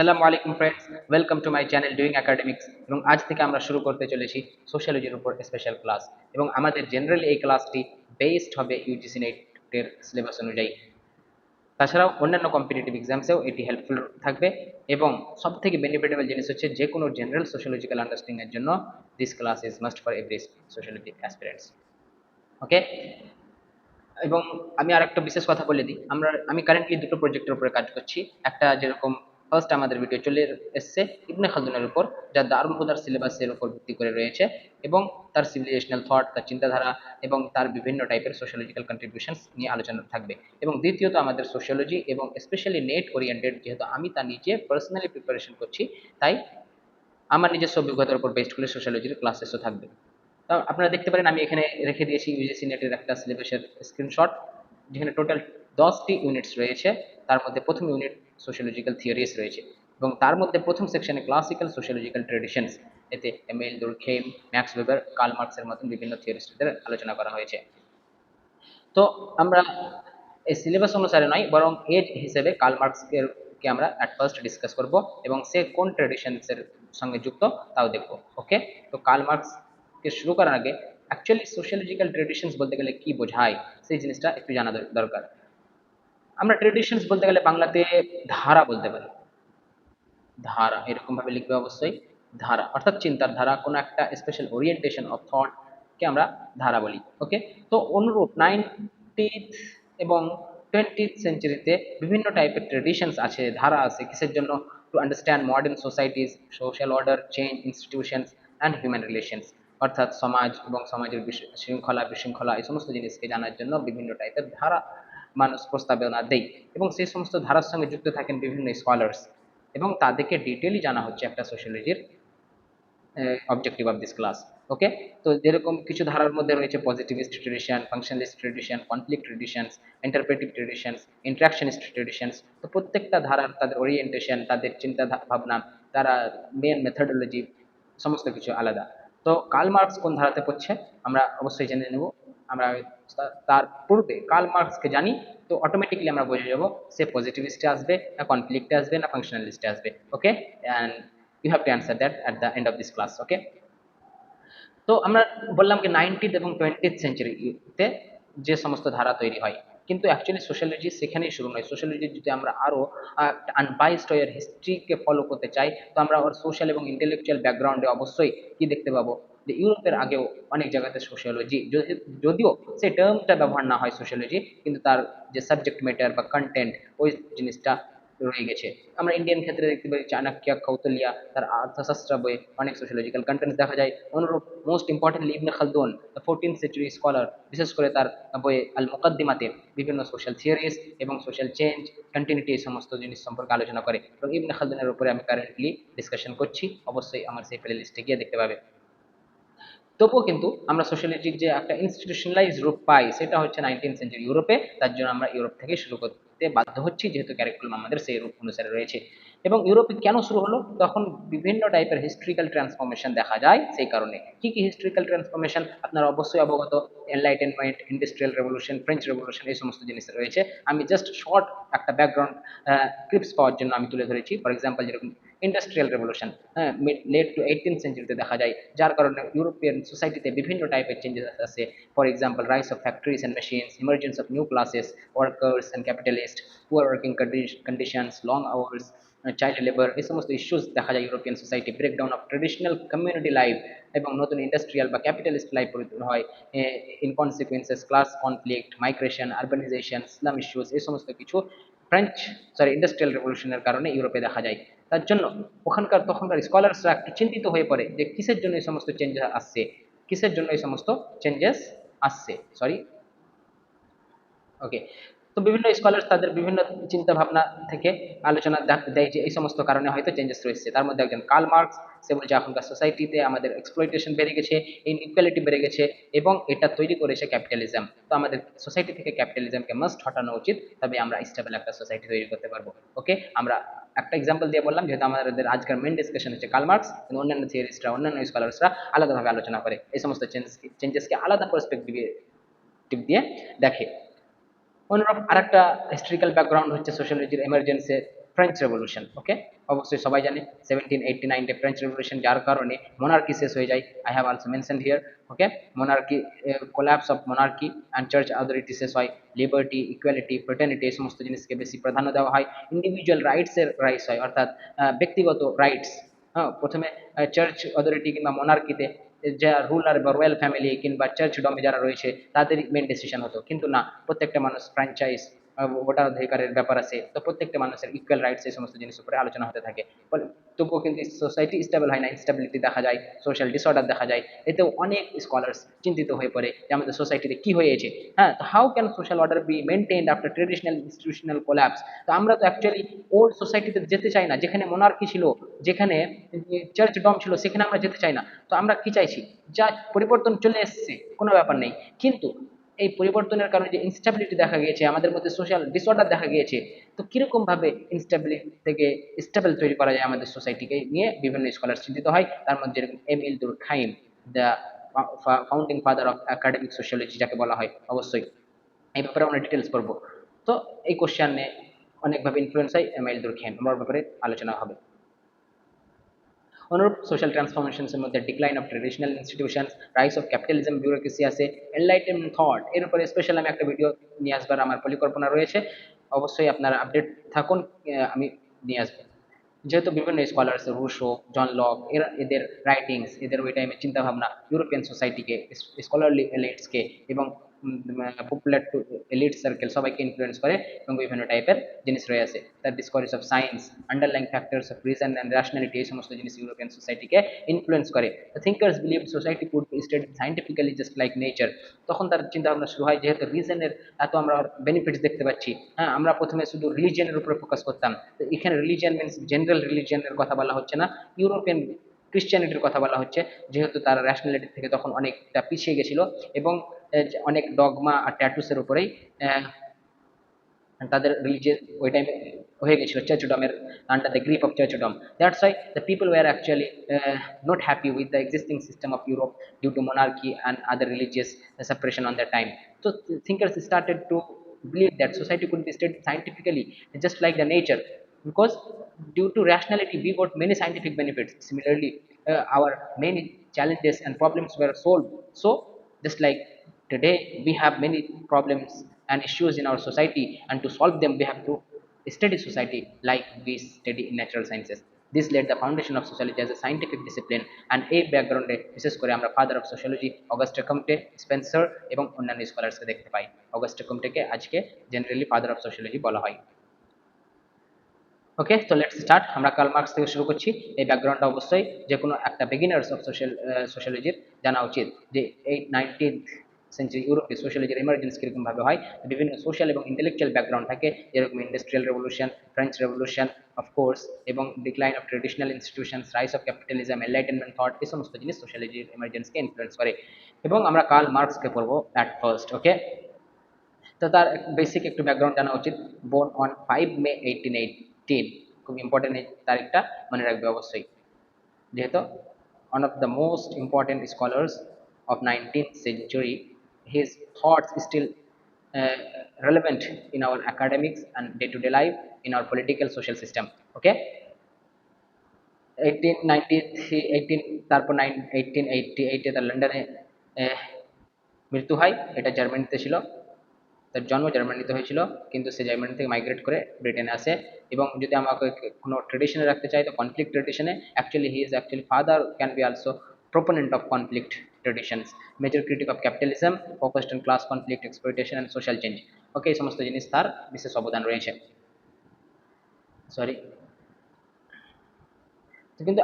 আসসালামু আলাইকুম friends, welcome to my channel doing academics. এবং আজ থেকে আমরা শুরু করতে চলেছি সোশ্যালজির উপর স্পেশাল ক্লাস। এবং আমাদের জেনারেলি এই ক্লাসটি বেসড হবে ইউজিসি নেটের সিলেবাস অনুযায়ী। তাছাড়াও অন্যান্য কম্পিটিটিভ এক্সামসেও এটি হেল্পফুল থাকবে। এবং সব থেকে বেনিফিটেবল জিনিস হচ্ছে যে কোনো জেনারেল সোশ্যালজিক্যাল আন্ডারস্ট্যান্ডিংয়ের জন্য this class is must for every sociology aspirants. Okay. এবং আমি আরেকটা বিশেষ কথা বলে দিই, আমি কারেন্টলি দুটো প্রজেক্টের উপরে কাজ করছি। একটা যেরকম ফার্স্ট আমাদের ভিডিও চলে এসছে ইবনে খালদুনের উপর, যা দারুল হুদার সিলেবাসের উপর ভিত্তি করে রয়েছে এবং তার সিভিলাইজেশনাল থট, তার চিন্তাধারা এবং তার বিভিন্ন টাইপের সোশ্যালজিক্যাল কন্ট্রিবিউশনস নিয়ে আলোচনা থাকবে। এবং দ্বিতীয়ত আমাদের সোশ্যালজি এবং স্পেশালি নেট ওরিয়েন্টেড, যেহেতু আমি তা নিজে পার্সোনালি প্রিপারেশন করছি, তাই আমার নিজস্ব অভিজ্ঞতার উপর বেস্ট করে সোশ্যালজির ক্লাসেসও থাকবে। আপনারা দেখতে পারেন আমি এখানে রেখে দিয়েছি ইউজিসি নেটের একটা সিলেবাসের স্ক্রিনশট, যেখানে টোটাল 10টি ইউনিটস রয়েছে। তার মধ্যে প্রথম ইউনিট সোশ্যালজিক্যাল থিওরিজ রয়েছে এবং তার মধ্যে প্রথম সেকশনে ক্লাসিক্যাল সোশ্যালজিক্যাল ট্রেডিশনস। এতে এমিল দুর্খেইম, ম্যাক্স ওয়েবার, কার্ল মার্কসের মতন বিভিন্ন থিওরিস্টদের আলোচনা করা হয়েছে। তো আমরা এই সিলেবাস অনুসারে নয়, বরং এজ হিসেবে কার্ল মার্কসকে আমরা অ্যাট ফার্স্ট ডিসকাস করব এবং সে কোন ট্রেডিশনসের সঙ্গে যুক্ত তাও দেখব। ওকে। তো কার্ল মার্কসকে শুরু করার আগে অ্যাকচুয়ালি সোশ্যালজিক্যাল ট্রেডিশনস বলতে গেলে কি বোঝায় সেই জিনিসটা একটু জানা দরকার। আমরা ট্রেডিশনস বলতে গেলে বাংলাতে ধারা বলতে পারি। ধারা এরকম ভাবে লিখবে অবশ্যই। ধারা অর্থাৎ চিন্তার ধারা, কোনো একটা স্পেশাল ওরিয়েন্টেশন অফ থট কে আমরা ধারা বলি। ওকে। তো অনুরূপ 19th এবং 20th সেঞ্চুরিতে বিভিন্ন টাইপের ট্রেডিশনস আছে, ধারা আছে, কিসের জন্য? To understand modern societies, social order, change, institutions and human relations. অর্থাৎ সমাজ এবং সমাজের শৃঙ্খলা বিশৃঙ্খলা এই সমস্ত জিনিসকে জানার জন্য বিভিন্ন টাইপের ধারা মানুষ প্রস্তাবনা দেয়। এবং সেই সমস্ত ধারার সঙ্গে যুক্ত থাকেন বিভিন্ন স্কলার্স, এবং তাদেরকে ডিটেইলি জানা হচ্ছে একটা সোশ্যালজির objective of this class. Okay. তো যেরকম কিছু ধারার মধ্যে রয়েছে positivist tradition, functionalist tradition, conflict traditions, interpretive traditions, interactionist traditions. তো প্রত্যেকটা ধারার তাদের ওরিয়েন্টেশন, তাদের চিন্তা ভাবনা, তারা মেন মেথডোলজি সমস্ত কিছু আলাদা। তো কার্ল মার্কস কোন ধারাতে পড়ছে আমরা অবশ্যই জেনে নেব। আমরা তার পূর্বে কার্ল মার্কসকে জানি, তো অটোমেটিকলি আমরা বুঝে যাব সে পজিটিভিস্টে আসবে না কনফ্লিক্টে আসবে না ফাংশনালিস্টে আসবে। Okay. And you have to answer that at the end of this class. Okay. তো আমরা বললাম কি 19th এবং 20th সেঞ্চুরিতে যে সমস্ত ধারা তৈরি হয়, কিন্তু অ্যাকচুয়ালি সোশ্যালজি সেখানেই শুরু নয়। সোশ্যালজি যদি আমরা আরও আনবাইসড ওয়ের হিস্ট্রিকে ফলো করতে চাই, তো আমরা ওর সোশ্যাল এবং ইন্টেলেকচুয়াল ব্যাকগ্রাউন্ডে অবশ্যই কি দেখতে পাবো, যে ইউরোপের আগেও অনেক জায়গাতে সোশ্যালজি, যদিও সেই টার্মটা ব্যবহার না হয় সোশ্যালজি, কিন্তু তার যে সাবজেক্ট ম্যাটার বা কন্টেন্ট ওই জিনিসটা রয়ে গেছে। আমরা ইন্ডিয়ান ক্ষেত্রে দেখতে পাই চাণক্য, কৌতলিয়া, তার অর্থশাস্ত্র বইয়ে অনেক সোশ্যালজিক্যাল কন্টেন্ট দেখা যায়। অনুরূপ most importantly ibn Khaldun, the 14th century scholar, বিশেষ করে তার বইয়ে আল মুকদ্দিমাতে বিভিন্ন সোশ্যাল থিওরিজ এবং সোশ্যাল চেঞ্জ, কন্টিনিউটি এই সমস্ত জিনিস সম্পর্কে আলোচনা করে। এবং ইবনে খালদুনের উপরে আমি কারেন্টলি ডিসকাশন করছি, অবশ্যই আমার সেই প্লে লিস্টে গিয়ে দেখতে পাবে। তবুও কিন্তু আমরা সোশ্যালজির যে একটা ইনস্টিটিউশনালাইজ রূপ পাই সেটা হচ্ছে 19th সেঞ্চুরি ইউরোপে। তার জন্য আমরা ইউরোপ থেকে শুরু করতে বাধ্য হচ্ছি, যেহেতু ক্যারিকুলাম আমাদের সেই রূপ অনুসারে রয়েছে। এবং ইউরোপে কেন শুরু হলো? তখন বিভিন্ন টাইপের হিস্ট্রিক্যাল ট্রান্সফরমেশন দেখা যায়। সেই কারণে কি কি হিস্ট্রিক্যাল ট্রান্সফরমেশন আপনারা অবশ্যই অবগত। Enlightenment, industrial revolution, French revolution, এই সমস্ত জিনিস রয়েছে। আমি জাস্ট শর্ট একটা ব্যাকগ্রাউন্ড ক্লিপস পাওয়ার জন্য আমি তুলে ধরেছি। ফর এক্সাম্পল যেরকম ইন্ডাস্ট্রিয়াল রেভলিউশন, হ্যাঁ, লেট টু 18th সেঞ্চুরিতে দেখা যায়, যার কারণে ইউরোপিয়ান সোসাইটিতে বিভিন্ন টাইপের চেঞ্জেস আসে। For example rice of factories and machines, emergence of new classes, workers and capitalist, poor working conditions, long hours, child labour, এই সমস্ত ইস্যুস দেখা যায় European society. Breakdown of traditional community life এবং নতুন ইন্ডাস্ট্রিয়াল বা capitalist life পরিবর্তন হয়। ইনকনসিকুয়েন্সেস, class conflict, migration, urbanisation, ইসলাম issues, এই সমস্ত কিছু ইন্ডাস্ট্রিয়াল রেভলিউশনের কারণে ইউরোপে দেখা যায়। তার জন্য ওখানকার তখনকার স্কলার্সরা একটু চিন্তিত হয়ে পড়ে যে কিসের জন্য এই সমস্ত চেঞ্জেস আসছে, কিসের জন্য এই সমস্ত চেঞ্জেস আসছে, সরি। ওকে। তো বিভিন্ন স্কলার তাদের বিভিন্ন চিন্তা ভাবনা থেকে আলোচনা দেয় যে এই সমস্ত কারণে হয়তো চেঞ্জেস রয়েছে। তার মধ্যে একজন কার্ল মার্কস, সে বলছে এখনকার সোসাইটিতে আমাদের এক্সপ্লয়টেশন বেড়ে গেছে, ইনইকুয়ালিটি বেড়ে গেছে এবং এটা তৈরি করেছে ক্যাপিটালিজম। তো আমাদের সোসাইটি থেকে ক্যাপিটালিজমকে মাস্ট হটানো উচিত, তবে আমরা স্টেবল একটা সোসাইটি তৈরি করতে পারবো। ওকে। আমরা একটা এক্সাম্পল দিয়ে বললাম, যেহেতু আমাদের আজকের মেন ডিসকাশন হচ্ছে কার্ল মার্কস, কিন্তু অন্যান্য থিওরিস্টরা, অন্যান্য স্কলার্সরা আলাদাভাবে আলোচনা করে এই সমস্ত চেঞ্জেসকে আলাদা পার্সপেক্টিভ দিয়ে দেখে। অনুরূপ আরেকটা হিস্ট্রিক্যাল ব্যাকগ্রাউন্ড হচ্ছে সোশ্যালজির এমার্জেন্সের ফ্রেঞ্চ রেভলিউশন। ওকে, অবশ্যই সবাই জানে 1789 ফ্রেঞ্চ রেভলিউশন, যার কারণে মোনার্কি শেষ হয়ে যায়। I have also mentioned here. Okay, monarchy, collapse of monarchy and church authority শেষ হয়। লিবার্টি, ইকুয়ালিটি, ফ্রেটার্নিটি এই সমস্ত জিনিসকে বেশি প্রাধান্য দেওয়া হয়। ইন্ডিভিজুয়াল রাইটসের রাইটস হয়, অর্থাৎ ব্যক্তিগত রাইটস। হ্যাঁ, প্রথমে চার্চ অথরিটি কিংবা মোনার্কিতে যা রুলার বা রয়্যাল ফ্যামিলি কিংবা চার্চ ডমে যারা রয়েছে তাদেরই মেন ডিসিশন হতো, কিন্তু না, প্রত্যেকটা মানুষ ফ্র্যাঞ্চাইজ ভোটাধিকারের ব্যাপার আছে, তো প্রত্যেকটা মানুষের ইকুয়াল রাইটস এই সমস্ত জিনিসের উপরে আলোচনা হতে থাকে। ফলে তবুও কিন্তু সোসাইটি স্টেবল হয় না, ইনস্টেবিলিটি দেখা যায়, সোশ্যাল ডিসঅর্ডার দেখা যায়। এতেও অনেক স্কলার্স চিন্তিত হয়ে পড়ে যে আমাদের সোসাইটিতে কি হয়েছে। হ্যাঁ, তো how can social order be maintained after traditional institutional collapse. তো আমরা তো অ্যাকচুয়ালি ওল্ড সোসাইটিতে যেতে চাই না, যেখানে মোনার্কি ছিল, যেখানে চার্চ ডম ছিল, সেখানে আমরা যেতে চাই না। তো আমরা কি চাইছি, যা পরিবর্তন চলে এসছে কোনো ব্যাপার নেই, কিন্তু এই পরিবর্তনের কারণে যে ইনস্টেবিলিটি দেখা গিয়েছে, আমাদের মধ্যে সোশ্যাল ডিসঅর্ডার দেখা গিয়েছে, তো কিরকম ভাবে ইনস্টেবিলিটি থেকে স্টেবল তৈরি করা যায় আমাদের সোসাইটিকে নিয়ে বিভিন্ন স্কলার চিন্তিত হয়। তার মধ্যে এরকম Emile Durkheim, the founding father of academic sociology যাকে বলা হয়, অবশ্যই এই ব্যাপারে আমরা ডিটেলস করবো। তো এই কোশ্চেনে অনেকভাবে ইনফ্লুয়েন্স হয় এমিল দুরখাইম, আমার ব্যাপারে আলোচনা হবে। অনুরূপ সোশ্যাল ট্রান্সফরমেশনসের মধ্যে decline of traditional institutions, rise of capitalism, bureaucracy আছে, এনলাইটেনমেন্ট থট, এর উপরে স্পেশাল আমি একটা ভিডিও নিয়ে আসবার আমার পরিকল্পনা রয়েছে। অবশ্যই আপনারা আপডেট থাকুন, আমি নিয়ে আসবো। যেহেতু বিভিন্ন স্কলার্স, রুশো, জন লক, এদের রাইটিংস, এদের ওই টাইমের চিন্তাভাবনা ইউরোপিয়ান সোসাইটিকে, স্কলারলি এলিটসকে এবং পপুলার টু এলিট সার্কেল সবাইকে ইনফ্লুয়েন্স করে, এবং বিভিন্ন টাইপের জিনিস রয়েছে। তার discoveries of science, underlying factors of reason and rationality এই সমস্ত জিনিস ইউরোপিয়ান সোসাইটিকে ইনফ্লুয়েন্স করে। The thinkers believe society could be studied scientifically just like nature. তখন তার চিন্তাভাবনা শুরু হয়, যেহেতু রিজনের এত আমরা বেনিফিটস দেখতে পাচ্ছি। হ্যাঁ, আমরা প্রথমে শুধু রিলিজিয়নের উপরে ফোকাস করতাম, তো এখানে রিলিজিয়ন মিনস জেনারেল রিলিজিয়নের কথা বলা হচ্ছে না, ইউরোপিয়ান ক্রিশ্চিয়ানিটির কথা বলা হচ্ছে, যেহেতু তারা র্যাশনালিটি থেকে তখন অনেকটা পিছিয়ে গেছিল, এবং অনেক ডগমা আর ট্যাটুসের উপরেই তাদের রিলিজিয়াস ওই টাইমে হয়ে গেছিল চার্চডমের under the grip of churchdom. That's why the people were actually not happy with the existing system of Europe due to monarchy and other religious suppression on that time. So thinkers started to believe that society could be studied scientifically just like the nature, because due to rationality we got many scientific benefits. Similarly, our many challenges and problems were solved. So just like today we have many problems and issues in our society, and to solve them we have to study society like we study in natural sciences. This laid the foundation of sociology as a scientific discipline, and এই ব্যাকগ্রাউন্ডে বিশেষ করে আমরা father of sociology Auguste Comte, Spencer এবং অন্যান্য স্কলার্সকে দেখতে পাই। Augusta কমটেকে আজকে generally father of sociology বলা হয়। ওকে, তো লেটস স্টার্ট। আমরা কার্ল মার্কস থেকে শুরু করছি। এই ব্যাকগ্রাউন্ডটা অবশ্যই যে কোনো একটা বিগিনার্স অফ সোশ্যালজির জানা উচিত, যে এই 19th সেঞ্চুরি ইউরোপে সোশ্যালজির এমার্জেন্স কীরকম ভাবে হয়। বিভিন্ন সোশ্যাল এবং ইন্টেলেকচুয়াল ব্যাকগ্রাউন্ড থাকে, যেরকম industrial revolution, French revolution of course, এবং decline of traditional institutions, rise of capitalism, enlightenment thought, এই সমস্ত জিনিস সোশ্যালজির এমার্জেন্সকে ইনফ্লুয়েন্স করে। এবং আমরা কার্ল মার্কসকে পড়বো অ্যাট ফার্স্ট। ওকে, তো তার বেসিক একটু ব্যাকগ্রাউন্ড জানা উচিত। বোর্ন অন 5 মে 1818, খুব ইম্পর্টেন্ট এই তারিখটা মনে রাখবে অবশ্যই, যেহেতু one of the most important scholars of 19th century. His thoughts still uh, relevant in our academics and day-to-day life, in our political social system. Okay, 1893 18 তারপর 1888 তার লন্ডনে মৃত্যু হয়। এটা জার্মানিতে ছিল, তার জন্ম জার্মানিতে হয়েছিল, কিন্তু সে জার্মানি থেকে মাইগ্রেট করে ব্রিটেনে আসে। এবং যদি আমাকে কোনো ট্রেডিশনে রাখতে চাই, তো কনফ্লিক্ট ট্রেডিশনে। Actually he is actually father can be also proponent of conflict traditions, major critic of capitalism, focused on class conflict, exploitation and social change. ওকে, এই সমস্ত জিনিস তার বিশেষ অবদান রয়েছে। সরি, কিন্তু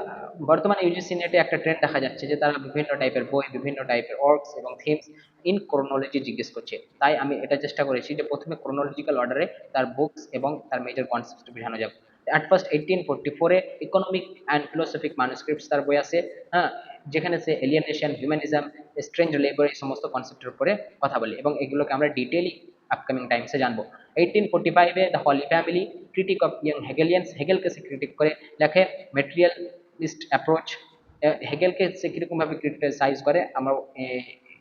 বর্তমানে ইউজিসি নেটে একটা ট্রেন্ড দেখা যাচ্ছে যে তারা বিভিন্ন টাইপের বই, বিভিন্ন টাইপের ওয়ার্কস এবং থিমস ইন ক্রোনোলজি জিজ্ঞেস করছে। তাই আমি এটা চেষ্টা করেছি যে প্রথমে ক্রোনোলজিক্যাল অর্ডারে তার বুকস এবং তার মেজর কনসেপ্ট বোঝানো যাক। অ্যাট ফার্স্ট 1844-এ ইকোনমিক অ্যান্ড ফিলোসফিক ম্যানুস্ক্রিপ্টস তার বই আছে, হ্যাঁ, যেখানে সে এলিয়েনেশন, হিউম্যানিজম, স্ট্রেঞ্জ লেবার এই সমস্ত কনসেপ্টের উপরে কথা বলে, এবং এগুলোকে আমরা ডিটেইলি আপকামিং টাইমসে জানবো। 1845-এ the Holy Family, critique of young Hegelians, হেগেলকে সে ক্রিটিক করে লেখে। মেটেরিয়ালিস্ট অ্যাপ্রোচ, হেগেলকে সে কীরকমভাবে ক্রিটিসাইজ করে আমরা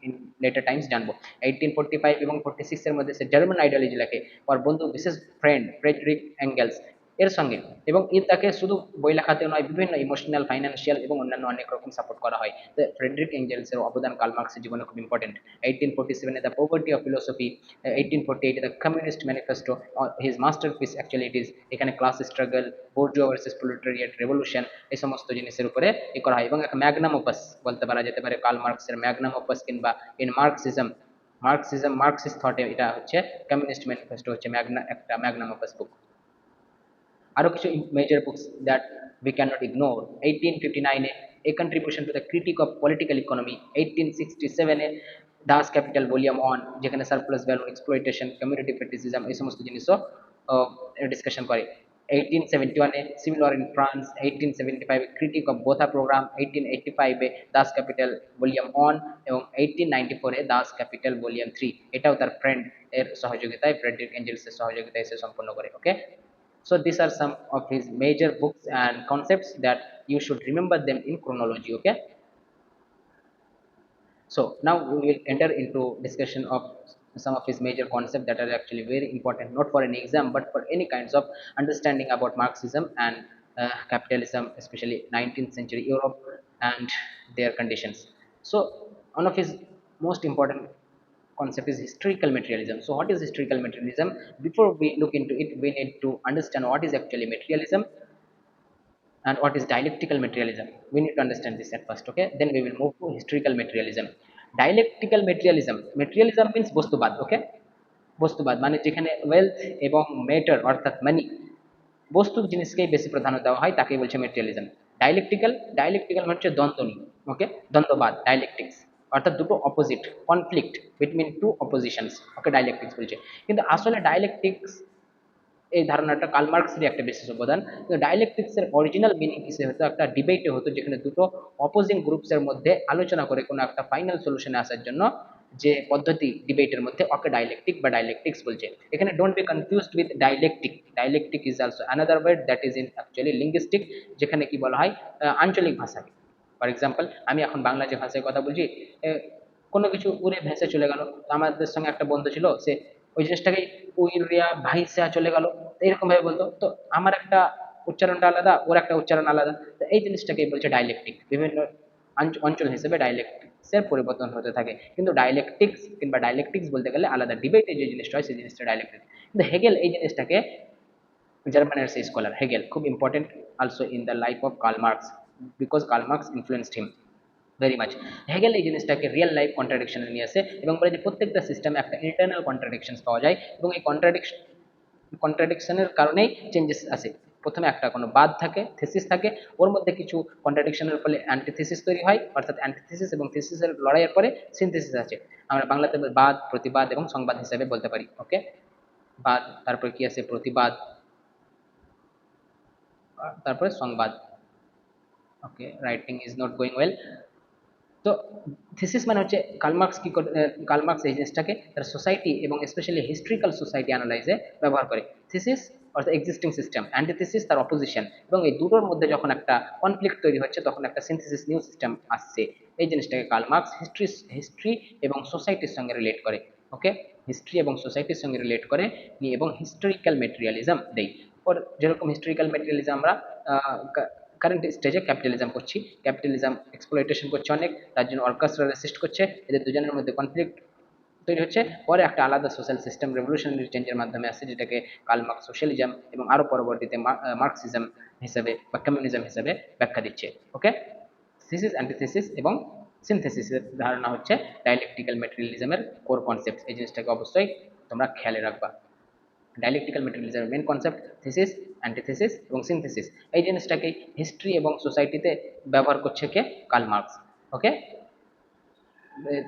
ইন লেটার টাইমস জানবো। 1845 এবং 46-এর মধ্যে সে জার্মান আইডিওলজি লেখে। ওর বন্ধু বিশেষ ফ্রেন্ড ফ্রেডরিক অ্যাঙ্গেলস এর সঙ্গে, এবং তাকে শুধু বই লেখাতে নয়, বিভিন্ন ইমোশনাল, ফাইন্যান্সিয়াল এবং অন্যান্য অনেক রকম সাপোর্ট করা হয়। তো ফ্রেডরিক এঙ্গেলসের অবদান কার্ল মার্কসের জীবনে খুব important. 1847 the Poverty of Philosophy, 1848 the Communist Manifesto, his masterpiece actually it is. এখানে class struggle, bourgeois versus proletariat revolution, এই সমস্ত জিনিসের উপরে করা হয়। এবং একটা ম্যাগনাম ওপাস বলতে পারা যেতে পারে কার্ল মার্কসের ম্যাগনাম ওপাস, কিংবা ইন মার্কসিজম, মার্কসিস্ট থটে এটা হচ্ছে কমিউনিস্ট ম্যানিফেস্টো হচ্ছে একটা ম্যাগনাম ওপাস বুক। আরও কিছু major books that we can not ignore: 1859 a contribution to the critique of political economy, 1867 Das Kapital volume 1, যেখানে surplus value, exploitation, community criticism, এই সমস্ত জিনিসও ডিসকাশন করে। 1871 civil war in France, 1875 critique of Gotha programme, 1885 Das Kapital volume 1 এবং 1894 Das Kapital volume 3, এটাও তার friend এর সহযোগিতায়, ফ্রেডরিক এঞ্জেলসের সহযোগিতায় সে সম্পন্ন করে। ওকে, so these are some of his major books and concepts that you should remember them in chronology. Okay, so now we will enter into discussion of some of his major concepts that are actually very important, not for an exam but for any kinds of understanding about Marxism and capitalism, especially 19th century Europe and their conditions. So one of his most important concept is historical materialism. So what is historical materialism? Before we look into it, we need to understand what is actually materialism and what is dialectical materialism. We need to understand this at first. Okay, then we will move to historical materialism. Dialectical materialism, materialism means বস্তুবাদ। ওকে, বস্তুবাদ মানে যেখানে wealth এবং matter অর্থাৎ মানি, বস্তু জিনিসকেই বেশি প্রাধান্য দেওয়া হয়, তাকেই বলছে মেটেরিয়ালিজম। ডাইলেকটিক্যাল, ডাইলেকটিক্যাল মানে হচ্ছে দ্বন্দ্বনী। ওকে, দ্বন্দ্ববাদ, ডাইলেকটিক্স অর্থাৎ দুটো opposite, conflict between two oppositions, okay dialectics বলছে। কিন্তু আসলে ডাইলেকটিক্স এই ধারণাটা কার্ল মার্কসেরই একটা বিশেষ অবদান। কিন্তু ডাইলেকটিক্সের অরিজিনাল মিনিং কিসে হতো, একটা ডিবেটে হতো, যেখানে দুটো অপোজিং গ্রুপসের মধ্যে আলোচনা করে কোনো একটা ফাইনাল সলিউশনে আসার জন্য যে পদ্ধতি ডিবেটের মধ্যে, ওকে ডাইলেকটিক বা ডাইলেকটিক্স বলছে। এখানে don't be confused with dialectic. Dialectic is also another word that is in actually linguistic, যেখানে কি বলা হয় আঞ্চলিক ভাষায়। ফর এক্সাম্পল, আমি এখন বাংলা যে ভাষায় কথা বলছি, কোনো কিছু উড়ে ভেসে চলে গেল, তো আমাদের সঙ্গে একটা বন্ধু ছিল, সে ওই জিনিসটাকে উইরিয়া ভাইসা চলে গেল, এরকম ভাবে বলতো। তো আমার একটা উচ্চারণটা আলাদা, ওর একটা উচ্চারণ আলাদা, তো এই জিনিসটাকেই বলছে ডাইলেকটিক। বিভিন্ন অঞ্চল হিসেবে ডাইলেকটিক্সের পরিবর্তন হতে থাকে, কিন্তু ডাইলেকটিক্স কিংবা ডাইলেকটিক্স বলতে গেলে আলাদা, ডিবেটে যে জিনিসটা হয় সেই জিনিসটা ডাইলেকটিক্স। কিন্তু হেগেল এই জিনিসটাকে, জার্মানের সেই স্কলার হেগেল, খুব important also in the life of Karl Marx, because Karl Marx influenced him very much. Hegel এই জিনিসটাকে রিয়েল লাইফ কন্ট্রাডিকশনে নিয়ে আসে এবং বলে যে প্রত্যেকটা সিস্টেমে একটা ইন্টারনাল কন্ট্রাডিকশন পাওয়া যায়, এবং এই কন্ট্রাডিকশনের কারণেই চেঞ্জেস আসে। প্রথমে একটা কোনো বাদ থাকে, থিসিস থাকে, ওর মধ্যে কিছু কন্ট্রাডিকশনের ফলে অ্যান্টিথিসিস তৈরি হয়, অর্থাৎ অ্যান্টিথিসিস এবং থিসিসের লড়াইয়ের পরে সিনথিসিস আছে। আমরা বাংলাতে বাদ, প্রতিবাদ এবং সংবাদ হিসাবে বলতে পারি। ওকে, বাদ, তারপরে কি আছে প্রতিবাদ, তারপরে সংবাদ। Okay, writing is not going well. তো থিসিস মানে হচ্ছে কার্ল মার্কস এই জিনিসটাকে তার সোসাইটি এবং স্পেশালি হিস্ট্রিক্যাল সোসাইটি অ্যানালাইজে ব্যবহার করে। থিসিস অর্থাৎ এক্সিস্টিং সিস্টেম, অ্যান্টিথিসিস তার অপোজিশন, এবং এই দুটোর মধ্যে যখন একটা কনফ্লিক্ট তৈরি হচ্ছে তখন একটা সিনথিসিস, নিউ সিস্টেম আসছে। এই জিনিসটাকে কার্ল মার্কস হিস্ট্রি এবং সোসাইটির সঙ্গে রিলেট করে। ওকে, হিস্ট্রি এবং সোসাইটির সঙ্গে রিলেট করে নিয়ে এবং হিস্টোরিক্যাল মেটেরিয়ালিজম দেয়। ওর যেরকম হিস্টোরিক্যাল মেটেরিয়ালিজম আমরা কারেন্ট স্টেজে ক্যাপিটালিজম করছি, ক্যাপিটালিজম এক্সপ্লয়টেশন করছে অনেক, তার জন্য ওয়ার্কার্সরা রেসিস্ট করছে, এদের দুজনের মধ্যে কনফ্লিক্ট তৈরি হচ্ছে, পরে একটা আলাদা সোশ্যাল সিস্টেম রেভলিউশনারি চেঞ্জের মাধ্যমে আসছে, যেটাকে কার্ল মার্কস সোশ্যালিজম এবং আরও পরবর্তীতে মার্কসিজম হিসেবে বা কমিউনিজম হিসেবে ব্যাখ্যা দিচ্ছে। ওকে, থিসিস, অ্যান্টিথিসিস এবং সিনথেসিসের ধারণা হচ্ছে ডাইলেকটিক্যাল মেটেরিয়ালিজমের কোর কনসেপ্ট। এই জিনিসটাকে অবশ্যই তোমরা খেয়ালে রাখবা। ডাইলেকটিক্যাল মেটেরিয়ালিজমের মেন কনসেপ্ট থিসিস, অ্যান্টিথিসিস এবং সিনথেসিস। এই জিনিসটাকে হিস্ট্রি এবং সোসাইটিতে ব্যবহার করছে কে, কার্ল মার্কস। ওকে,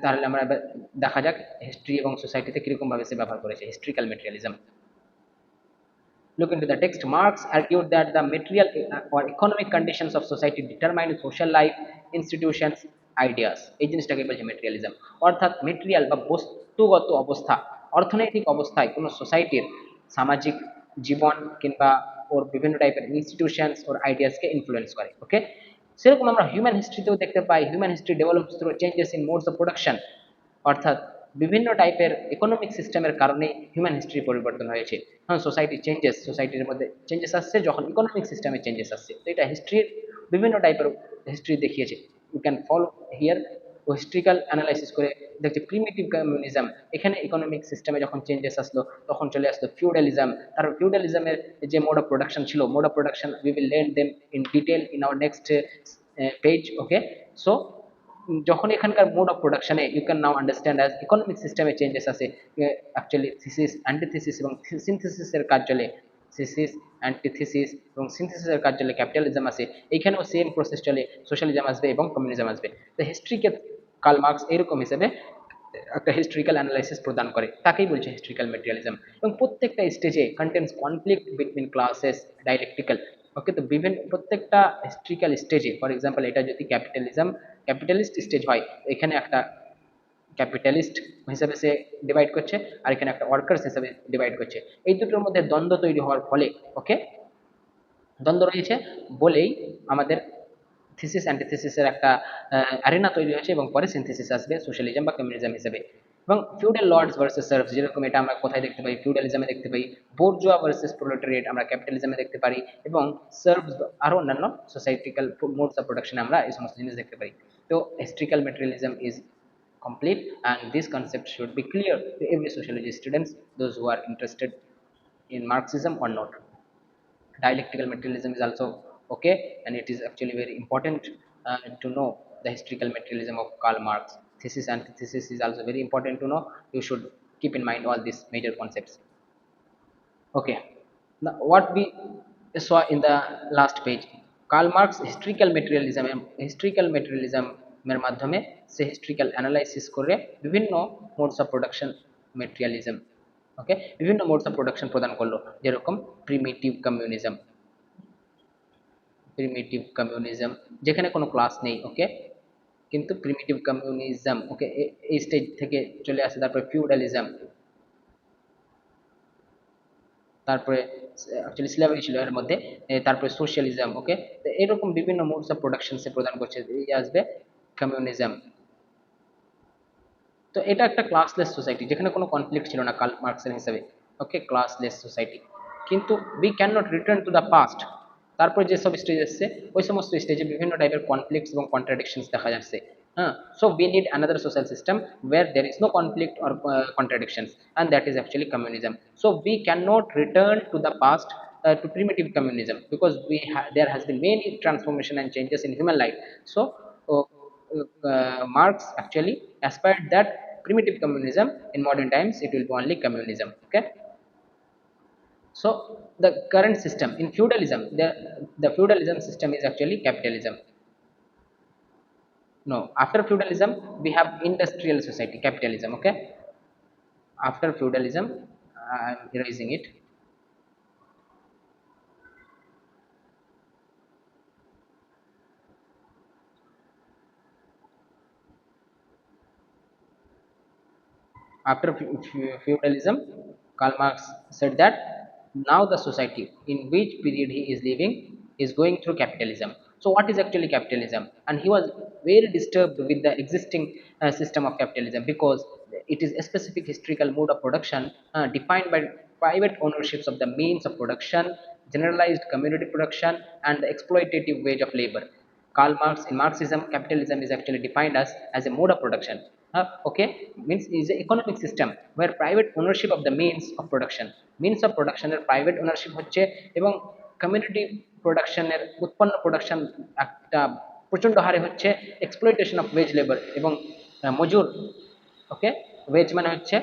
তাহলে আমরা এবার দেখা যাক হিস্ট্রি এবং সোসাইটিতে কীরকম ভাবে সে ব্যবহার করেছে historical materialism. Look into the text. Marx argued that the material or economic conditions of society determine social life, institutions, ideas. এই জিনিসটাকে বলছে মেটেরিয়ালিজম, অর্থাৎ মেটেরিয়াল বা বস্তুগত অবস্থা, অর্থনৈতিক অবস্থায় কোনো সোসাইটির সামাজিক জীবন কিংবা ওর বিভিন্ন টাইপের ইনস্টিটিউশনস ওর আইডিয়াসকে ইনফ্লুয়েন্স করে। ওকে, সেরকম আমরা হিউম্যান হিস্ট্রিতেও দেখতে পাই, human history develops through changes in modes of production, অর্থাৎ বিভিন্ন টাইপের ইকোনমিক সিস্টেমের কারণে হিউম্যান হিস্ট্রি পরিবর্তন হয়েছে। হ্যাঁ, সোসাইটি চেঞ্জেস, সোসাইটির মধ্যে চেঞ্জেস আসছে যখন ইকোনমিক সিস্টেমে চেঞ্জেস আসছে। তো এটা হিস্ট্রির বিভিন্ন টাইপের হিস্ট্রি দেখিয়েছে। You can follow here. ও হিস্ট্রিক্যাল অ্যানালাইসিস করে দেখছি প্রিমিটিভ কমিউনিজম, এখানে ইকোনমিক সিস্টেমে যখন চেঞ্জেস আসলো তখন চলে আসলো ফিউডালিজম। তারপর ফিউডালিজমের যে মোড অফ প্রোডাকশন ছিল, mode of production we will learn them in detail in our next page. Okay, so যখন এখানকার মোড অফ প্রোডাকশনে you can now understand as economic সিস্টেমে চেঞ্জেস আছে, অ্যাকচুয়ালি থিসিস অ্যান্টিথিসিস এবং সিনথেসিসের কাজ চলে, থিসিস অ্যান্টিথিসিস এবং সিনথেসিসের কাজ চলে ক্যাপিটালিজম আছে। এইখানেও সেম প্রসেস চলে, সোশ্যালিজম আসবে এবং কমিউনিজম আসবে। তো হিস্ট্রিকে কার্ল মার্কস এরকম হিসেবে একটা হিস্ট্রিক্যাল অ্যানালাইসিস প্রদান করে, তাকেই বলছে হিস্ট্রিক্যাল ম্যাটেরিয়ালিজম। এবং প্রত্যেকটা স্টেজে কন্টেন্স কনফ্লিক্ট বিটুইন ক্লাসেস ডাইলেকট্রিক্যাল। ওকে, তো বিভিন্ন প্রত্যেকটা হিস্ট্রিক্যাল স্টেজে, ফর এক্সাম্পল এটা যদি ক্যাপিটালিস্ট স্টেজ হয়, এখানে একটা ক্যাপিটালিস্ট হিসেবে সে ডিভাইড করছে, আর এখানে একটা ওয়ার্কার্স হিসেবে ডিভাইড করছে। এই দুটোর মধ্যে দ্বন্দ্ব তৈরি হওয়ার ফলে, ওকে, দ্বন্দ্ব রয়েছে বলেই আমাদের থিসিস অ্যান্টিথিসিসের একটা অ্যারেনা তৈরি হয়েছে, এবং পরে সিনথেসিস আসবে সোশ্যালিজম বা কমিউনিজম হিসেবে। এবং ফিউডাল লর্ডস ভার্সেস সার্ভস, যেরকম এটা আমরা কোথায় দেখতে পাই, ফিউডালিজমে দেখতে পাই। বোর্জোয়া ভার্সেস প্রোলেটারিয়েট আমরা ক্যাপিটালিজমে দেখতে পারি, এবং সার্ভস আরও অন্যান্য সোসাইটিক্যাল মোডস অফ প্রোডাকশনে আমরা এই সমস্ত জিনিস দেখতে পাই। তো historical materialism is complete, and this concept should be clear to every sociology students, those who are interested in Marxism or not. Dialectical materialism is also okay, and it is actually very important to know the historical materialism of Karl Marx. Thesis and antithesis is also very important to know. You should keep in mind all these major concepts. Okay, now what we saw in the last page, Karl Marx historical materialism এর মাধ্যমে সে historical analysis করে বিভিন্ন modes of production materialism, ওকে, বিভিন্ন modes of production প্রদান করলো। যেরকম primitive communism যেখানে কোনো ক্লাস নেই, ওকে, কিন্তু প্রিমিটিভ কমিউনিজম, ওকে, এই স্টেজ থেকে চলে আসে। তারপরে ফিউডালিজম, তারপরে অ্যাকচুয়ালি স্ল্যাভারি ছিল এর মধ্যে, তারপরে সোশ্যালিজম, ওকে। তো এরকম বিভিন্ন মোডস অফ প্রোডাকশন সে প্রদান করছে। এই আসবে কমিউনিজম। তো এটা একটা ক্লাসলেস সোসাইটি, যেখানে কোনো কনফ্লিক্ট ছিল না কার্ল মার্কসের হিসাবে, ওকে, ক্লাসলেস সোসাইটি। কিন্তু we can not return to the past. তারপর যেসব স্টেজ এসছে ওই সমস্ত স্টেজে বিভিন্ন টাইপের কনফ্লিক্টস এবং কন্ট্রাডিকশনস দেখা যাচ্ছে। হ্যাঁ, so we need another social system where there is no conflict or contradictions, and that is actually communism. So we cannot return to the past, to primitive communism, because there has been many transformation and changes in human life. So uh, Marx actually aspired that primitive communism in modern times it will be only communism. Okay, so the current system in feudalism, the feudalism system is actually capitalism. No, after feudalism we have industrial society, capitalism. Okay, after feudalism, I'm erasing it. After feudalism, Karl Marx said that now the society in which period he is living is going through capitalism. So, what is actually capitalism? And he was very disturbed with the existing system of capitalism, because it is a specific historical mode of production defined by private ownerships of the means of production, generalized community production, and the exploitative wage of labor. Karl Marx, in Marxism, capitalism is actually defined as a mode of production. Okay, means is an economic system where private ownership of the means of production এর private ownership হচ্ছে, এবং community প্রোডাকশনের উৎপন্ন production একটা প্রচন্ড হারে হচ্ছে exploitation of wedge labour এবং মজুর। ওকে, ওয়েজ মানে হচ্ছে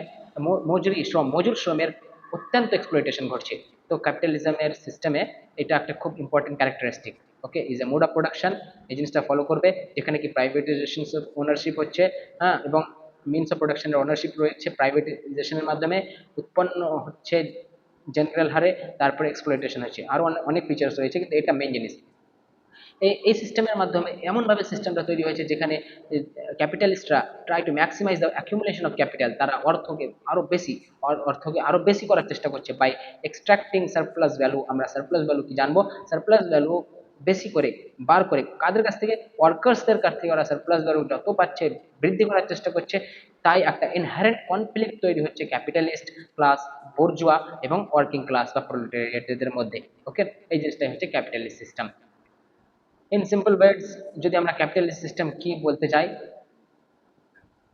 মজুরি শ্রম, মজুর শ্রমের অত্যন্ত এক্সপ্লয়টেশন ঘটছে। তো ক্যাপিটালিজমের সিস্টেমে এটা একটা খুব important characteristic. Okay, is a mode of production, এই জিনিসটা ফলো করবে, যেখানে কি প্রাইভেটাইজেশন ওনারশিপ হচ্ছে, হ্যাঁ, এবং মিনস অফ প্রোডাকশনের ওনারশিপ রয়েছে প্রাইভেটাইজেশনের মাধ্যমে, উৎপন্ন হচ্ছে জেনারেল হারে, তারপরে এক্সপ্লয়টেশন হচ্ছে, আরও অনেক ফিচার্স রয়েছে, কিন্তু এটা মেইন জিনিস। এই সিস্টেমের মাধ্যমে এমনভাবে সিস্টেমটা তৈরি হয়েছে যেখানে ক্যাপিটালিস্টরা try to maximise the accumulation of capital, তারা অর্থকে আরও বেশি করার চেষ্টা করছে বাই এক্সট্রাক্টিং সারপ্লাস ভ্যালু। আমরা সারপ্লাস ভ্যালু কি জানবো? সারপ্লাস ভ্যালু বেশি করে বার করে কাদের কাছ থেকে, ওয়ার্কার্সদের কাছ থেকে ওরা সারপ্লাস ভ্যালু যত পাচ্ছে বৃদ্ধি করার চেষ্টা করছে। তাই একটা ইনহারেন্ট কনফ্লিক্ট তৈরি হচ্ছে ক্যাপিটালিস্ট ক্লাস, বোর্জুয়া এবং ওয়ার্কিং ক্লাস বা প্রোলেটারিয়েটদের মধ্যে। ওকে, এই জিনিসটাই হচ্ছে ক্যাপিটালিস্ট সিস্টেম। ইন সিম্পল ওয়ার্ডস যদি আমরা ক্যাপিটালিস্ট সিস্টেম কি বলতে চাই,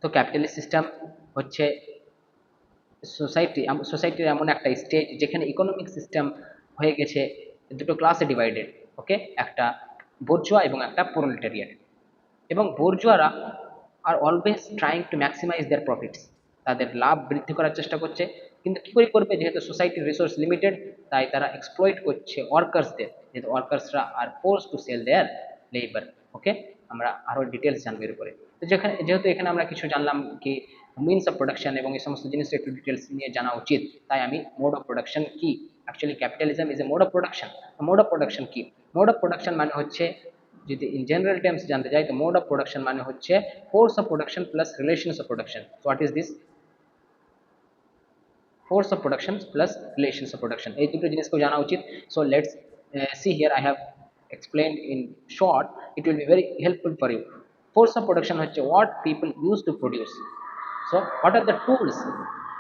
তো ক্যাপিটালিস্ট সিস্টেম হচ্ছে সোসাইটির এমন একটা স্টেজ যেখানে ইকোনমিক সিস্টেম হয়ে গেছে দুটো ক্লাসে ডিভাইডেড। ওকে, একটা বোর্জুয়া এবং একটা প্রোলেটারিয়েট। এবং বোর্জুয়ারা are always trying to maximise their profits, তাদের লাভ বৃদ্ধি করার চেষ্টা করছে। কিন্তু কী করে করবে, যেহেতু সোসাইটির রিসোর্স লিমিটেড, তাই তারা এক্সপ্লয়েট করছে ওয়ার্কার্সদের, যেহেতু ওয়ার্কার্সরা are force to sell their labour. Okay, আমরা আরও ডিটেলস জানবো এর উপরে। তো যেহেতু এখানে আমরা কিছু জানলাম কি মিনস অফ প্রোডাকশন এবং এই সমস্ত জিনিসটা একটু ডিটেলস নিয়ে জানা উচিত, তাই আমি মোড অফ প্রোডাকশন কি, actually capitalism is a mode of production. Mode of production কি? মোড অফ প্রোডাকশন মানে হচ্ছে, যদি ইন জেনারেল টার্মস জানতে চাই, তো মোড অফ প্রোডাকশন মানে হচ্ছে force of production plus relations of production. What is this? Force of production plus relations of production, এই দুটো জিনিসকেও জানা উচিত। So let's see here I have explained in short, it will be very helpful for you. Force of production হচ্ছে what people use to produce. So what are the tools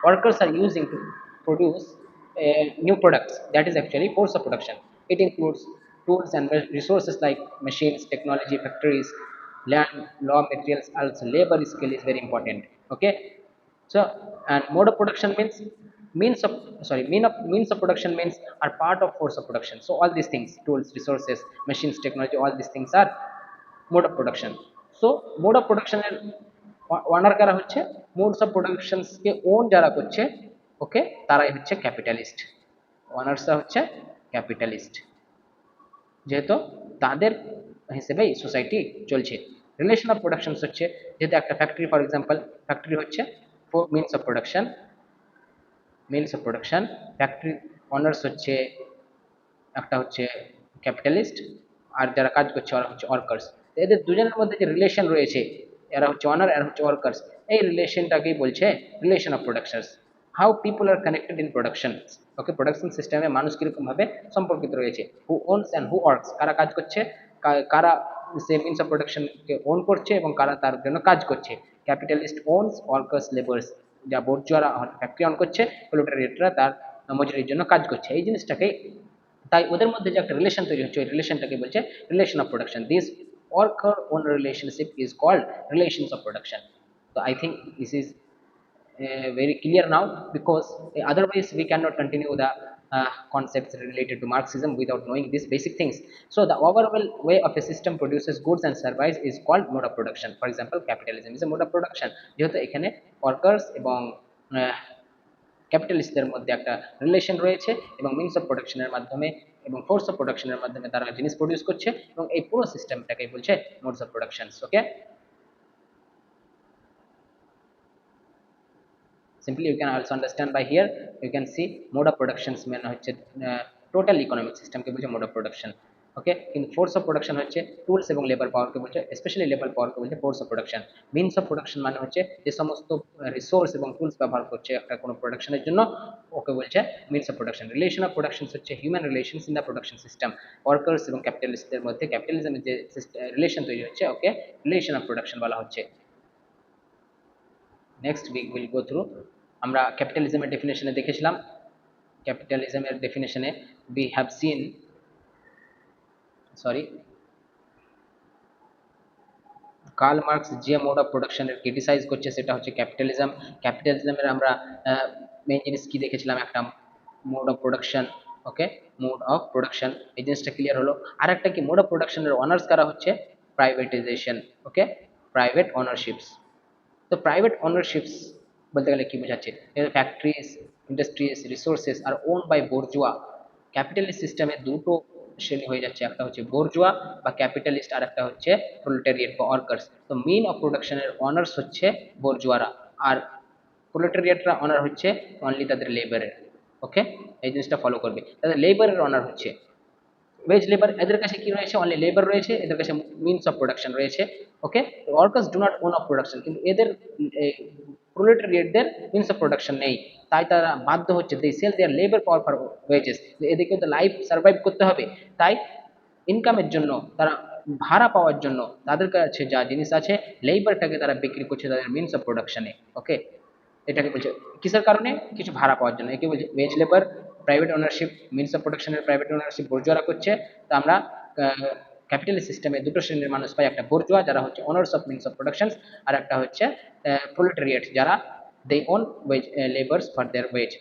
workers are using to produce new products? That is actually force of production. It includes tools and resources like machines, technology, factories, land, raw materials. Also labor skill is very important. Okay, so and mode of production means means of production means are part of force of production. So all these things, tools, resources, machines, technology, all these things are mode of production. So mode of production এর owner কারা হচ্ছে, modes of productions কে own যারা করছে, ওকে, তারাই হচ্ছে capitalist. ওনার্সরা হচ্ছে capitalist, যেহেতু তাদের হিসেবেই সোসাইটি চলছে। রিলেশন অফ প্রোডাকশনস হচ্ছে, যেহেতু একটা ফ্যাক্টরি, ফর এক্সাম্পল ফ্যাক্টরি হচ্ছে means of production, factory honours হচ্ছে একটা হচ্ছে ক্যাপিটালিস্ট, আর যারা কাজ করছে ওরা হচ্ছে ওয়ার্কার্স। এদের দুজনের মধ্যে যে রিলেশন রয়েছে, এরা হচ্ছে অনার, এরা হচ্ছে ওয়ার্কার্স, এই রিলেশনটাকেই বলছে relation of productions. How people are connected in production. Okay, production সিস্টেমে মানুষ কীরকমভাবে সম্পর্কিত রয়েছে, হু ওনস অ্যান্ড হু ওয়ার্কস, কারা কাজ করছে, কারা সে মিনস অফ প্রোডাকশনকে ওন করছে এবং কারা তার জন্য কাজ করছে। ক্যাপিটালিস্ট ওনস, ওয়ার্কার্স লেবার্স, যা বোর্জুয়ারা ফ্যাক্টরি অন করছে, প্রোলেটারিয়েটরা তার মজুরির জন্য কাজ করছে, এই জিনিসটাকে। তাই ওদের মধ্যে যে একটা রিলেশন তৈরি হচ্ছে, ওই রিলেশনটাকে বলছে relation of production. This worker own relationship is called relations of production. তো I think this is very clear now, because otherwise we cannot continue the concepts related to Marxism without knowing these basic things. So the overall way of a system produces goods and survives is called mode of production. For example, capitalism is a mode of production, যেহেতু এখানে workers এবং ক্যাপিটালিস্টদের মধ্যে একটা relation রয়েছে, এবং means of প্রোডাকশনের মাধ্যমে এবং ফোর্স অফ প্রোডাকশনের মাধ্যমে তারা জিনিস প্রডিউস করছে, এবং এই পুরো সিস্টেমটাকেই বলছে modes of productions. Okay, simply you can also understand by here, you can see mode of productions মানে হচ্ছে টোটাল ইকোনমিক সিস্টেমকে বলছে মোড অফ প্রোডাকশন। ওকে, কিন্তু ফোর্স অফ প্রোডাকশন হচ্ছে টুলস এবং লেবার পাওয়ারকে বলছে, স্পেশালি লেবার পাওয়ারকে বলছে force of production. Means of production মানে হচ্ছে যে সমস্ত রিসোর্স এবং টুলস ব্যবহার করছে একটা কোনো প্রোডাকশনের জন্য, ওকে বলছে means of production. Relation of production হচ্ছে human relations in the production system, workers এবং ক্যাপিটালিস্টদের মধ্যে ক্যাপিটালিজমের যে রিলেশন তৈরি হচ্ছে, ওকে রিলেশন অফ প্রোডাকশন বলা হচ্ছে। Next week will go through, আমরা ক্যাপিটালিজমের ডেফিনেশনে দেখেছিলাম। ক্যাপিটালিজমের ডেফিনেশনে we have seen, sorry, Karl Marx যে মোড অফ প্রোডাকশনের ক্রিটিসাইজ করছে সেটা হচ্ছে ক্যাপিটালিজম। ক্যাপিটালিজমের আমরা মেইন জিনিস কি দেখেছিলাম, একটা mode of production. Okay, mode of production, এই জিনিসটা ক্লিয়ার হলো। আর একটা কি, মোড অফ প্রোডাকশনের অনার্স কারা হচ্ছে, প্রাইভেটাইজেশন। ওকে, প্রাইভেট ওনারশিপস। তো প্রাইভেট ওনারশিপস বলতে গেলে কি বোঝাচ্ছে, factories, industries, resources are own by bourgeois. Capitalist সিস্টেমে দুটো শ্রেণী হয়ে যাচ্ছে, একটা হচ্ছে বোর্জুয়া বা ক্যাপিটালিস্ট, আর একটা হচ্ছে প্রোলেটারিয়েট বা ওয়ার্কার্স। তো মিন অফ প্রোডাকশনের অনার্স হচ্ছে বোর্জুয়ারা, আর প্রোলেটারিয়েটরা অনার হচ্ছে অনলি তাদের লেবারের। ওকে, এই জিনিসটা ফলো করবে, তাদের লেবারের অনার হচ্ছে ওয়েজ লেবার। এদের কাছে কি রয়েছে, অনলি লেবার রয়েছে, এদের কাছে মিনস অফ প্রোডাকশন রয়েছে। Okay, workers do not own of production, কিন্তু এদের প্রোলেটারিয়েটদের মিনস অফ প্রোডাকশন নেই, তাই তারা বাধ্য হচ্ছে they sell their labour power for wages. এদেরকে তো লাইফ সার্ভাইভ করতে হবে, তাই ইনকামের জন্য, তারা ভাড়া পাওয়ার জন্য তাদের কাছে যা জিনিস আছে, লেবারটাকে তারা বিক্রি করছে তাদের মিনস অফ প্রোডাকশনে। ওকে, এটাকে বলছে কিসের কারণে? কিছু ভাড়া পাওয়ার জন্য। একে বলছে wage labour, private ownership, means of প্রোডাকশনের প্রাইভেট ওনারশিপ বর্জুয়ারা করছে। তো আমরা ক্যাপিটালিস্ট সিস্টেমে দুটো শ্রেণীর মানুষ পাই, একটা বর্জুয়া যারা হচ্ছে owners of means of production, আর একটা হচ্ছে প্রোলেটারিয়েট যারা they own wage labours for their wage.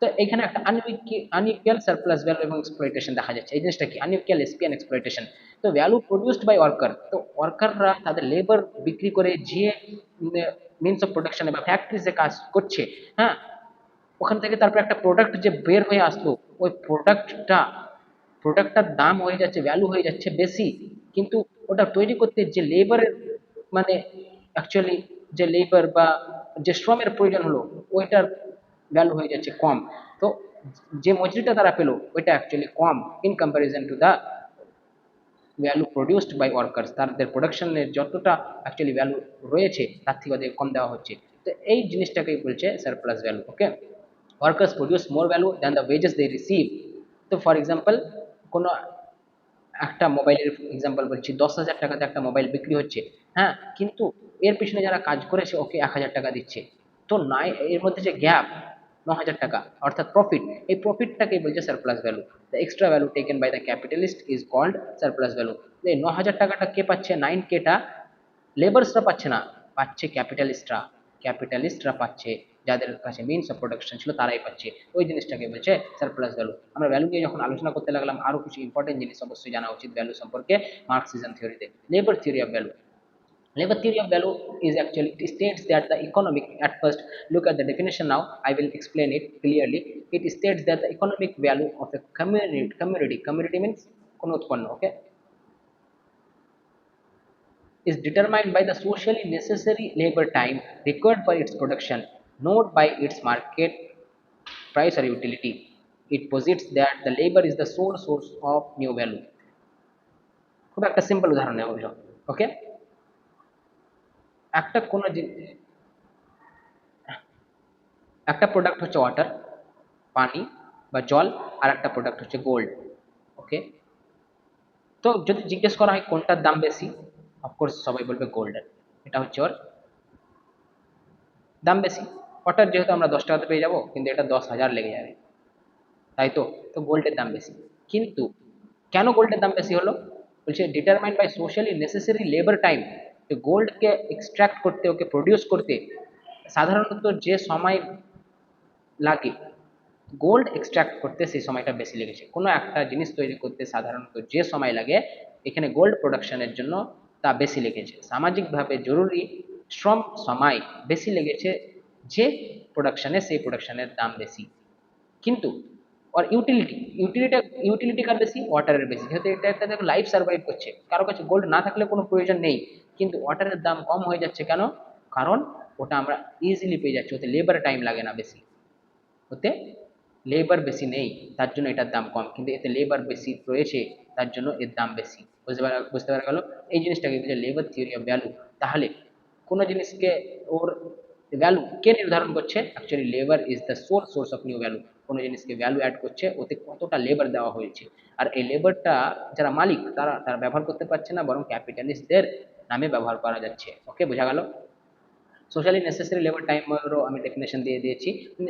তো এখানে একটা আনইকুয়াল সারপ্লাস ভ্যালু এবং এক্সপ্লয়টেশন দেখা যাচ্ছে। এই জিনিসটা কি? Unequal SP and exploitation. তো ভ্যালু প্রডিউসড বাই ওয়ার্কার, তো ওয়ার্কাররা তাদের লেবার বিক্রি করে যে মিনস অফ প্রোডাকশনে বা ফ্যাক্টরিজে কাজ করছে, হ্যাঁ, ওখান থেকে তারপর একটা প্রোডাক্ট যে বের হয়ে আসলো, ওই প্রোডাক্টটার দাম হয়ে যাচ্ছে, ভ্যালু হয়ে যাচ্ছে বেশি, কিন্তু ওটা তৈরি করতে যে লেবারের মানে অ্যাকচুয়ালি যে লেবার বা যে শ্রমের প্রয়োজন হলো, ওইটার ভ্যালু হয়ে যাচ্ছে কম। তো যে মজুরিটা তারা পেলো ওইটা অ্যাকচুয়ালি কম in comparison to the value produced by workers. তাদের প্রোডাকশনের যতটা অ্যাকচুয়ালি ভ্যালু রয়েছে তার থেকে ওদের কম দেওয়া হচ্ছে। তো এই জিনিসটাকেই বলছে surplus value. Okay, workers produce more value than the wages they receive. তো ফর এক্সাম্পল, কোনো একটা মোবাইলের এক্সাম্পল বলছি, 10,000 টাকাতে একটা মোবাইল বিক্রি হচ্ছে, হ্যাঁ, কিন্তু এর পিছনে যারা কাজ করেছে ওকে 1,000 টাকা দিচ্ছে। তো নাই, এর মধ্যে যে গ্যাপ 9,000 টাকা অর্থাৎ প্রফিট, এই প্রফিটটাকেই বলছে surplus value. The extra value taken by the capitalist is called surplus value. এই 9,000 টাকাটা কে পাচ্ছে? 9K-টা লেবার্সরা পাচ্ছে না, পাচ্ছে ক্যাপিটালিস্টরা। ক্যাপিটালিস্টরা পাচ্ছে, যাদের কাছে মিনস অফ প্রোডাকশন ছিল তারাই পাচ্ছে। ওই জিনিসটাকে বলছে সারপ্লাস ভ্যালু। আমরা ভ্যালু নিয়ে যখন আলোচনা করতে লাগলাম, আরো কিছু ইম্পর্টেন্ট জিনিস অবশ্যই জানা উচিত ভ্যালু সম্পর্কে। মার্কসিজম থিওরিতে labour theory of value, labor theory of value is actually, it states that the economic, at first look at the definition now, I will explain it clearly. It states that the economic value of a community means কোনো উৎপন্ন, okay, is determined by the socially necessary labor time required for its production, not by its market price or utility. It posits that the labor is the sole source of new value. খুব একটা simple উদাহরণ নেওয়া হলো। ওকে, একটা কোনো একটা product হচ্ছে water, পানি বা জল, আর একটা প্রোডাক্ট হচ্ছে গোল্ড। ওকে, তো যদি জিজ্ঞেস করা হয় কোনটার দাম বেশি, অফকোর্স সবাই বলবে গোল্ডের। এটা হচ্ছে ওর দাম বেশি। ওয়াটার যেহেতু আমরা 10 টাকাতে পেয়ে যাবো, কিন্তু এটা 10,000 লেগে যাবে, তাই তো। তো গোল্ডের দাম বেশি। কিন্তু কেন গোল্ডের দাম বেশি হলো? বলছে determined by socially necessary labour time. গোল্ডকে এক্সট্রাক্ট করতে, ওকে প্রডিউস করতে সাধারণত যে সময় লাগে, গোল্ড এক্সট্রাক্ট করতে সেই সময়টা বেশি লেগেছে। কোনো একটা জিনিস তৈরি করতে সাধারণত যে সময় লাগে, এখানে গোল্ড প্রোডাকশনের জন্য তা বেশি লেগেছে। সামাজিকভাবে জরুরি শ্রম সময় বেশি লেগেছে যে প্রোডাকশনে, সেই প্রোডাকশনের দাম বেশি। কিন্তু আর ইউটিলিটি কার বেশি? ওয়াটারের বেশি, যেহেতু এটা একটা দেখো লাইফ সার্ভাইভ করছে, কারো কাছে গোল্ড না থাকলে কোনো প্রয়োজন নেই। কিন্তু ওয়াটারের দাম কম হয়ে যাচ্ছে কেন? কারণ ওটা আমরা ইজিলি পেয়ে যাচ্ছি, ওতে লেবার টাইম লাগে না বেশি, ওতে লেবার বেশি নেই, তার জন্য এটার দাম কম। কিন্তু এতে লেবার বেশি রয়েছে, তার জন্য এর দাম বেশি। বুঝতে পারা গেল এই জিনিসটাকে বলে লেবার থিওরি অফ ভ্যালু। তাহলে কোনো জিনিসকে ওর ভ্যালু কে নির্ধারণ করছে? Actually labour is the sole source of new value. কোনো জিনিসকে ভ্যালু অ্যাড করছে, ওতে কতটা লেবার দেওয়া হয়েছে, আর এই লেবারটা যারা মালিক তারা তারা ব্যবহার করতে পারছে না, বরং ক্যাপিটালিস্টদের নামে ব্যবহার করা যাচ্ছে। ওকে, বোঝা গেল? সোশ্যালি নেসেসারি লেবার টাইমেরও আমি ডেফিনেশন দিয়ে দিয়েছি।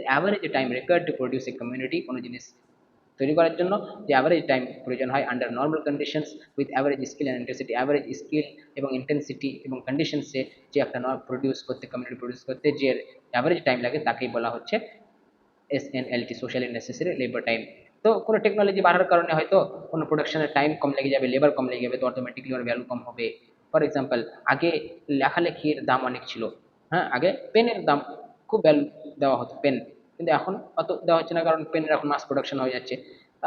Average time required to produce a community, কোনো জিনিস তৈরি করার জন্য যে অ্যাভারেজ টাইম প্রয়োজন হয় under normal conditions with average skill and intensity. Average skill এবং ইন্টেন্সিটি এবং কন্ডিশনসে যে একটা প্রডিউস করতে, কমিউনিটি প্রডিউস করতে যে অ্যাভারেজ টাইম লাগে তাকেই বলা হচ্ছে SNLT, socially necessary labour time. তো কোনো টেকনোলজি বাড়ার কারণে হয়তো কোনো প্রোডাকশনের টাইম কম লেগে যাবে, লেবার কম লেগে যাবে, তো অটোমেটিকলি ওর ভ্যালু কম হবে। ফর এক্সাম্পল, আগে লেখালেখির দাম অনেক ছিল, হ্যাঁ, আগে পেনের দাম খুব ভ্যালু দেওয়া হতো পেন, কিন্তু এখন অত দেওয়া হচ্ছে না, কারণ পেনের এখন মাস প্রোডাকশন হয়ে যাচ্ছে।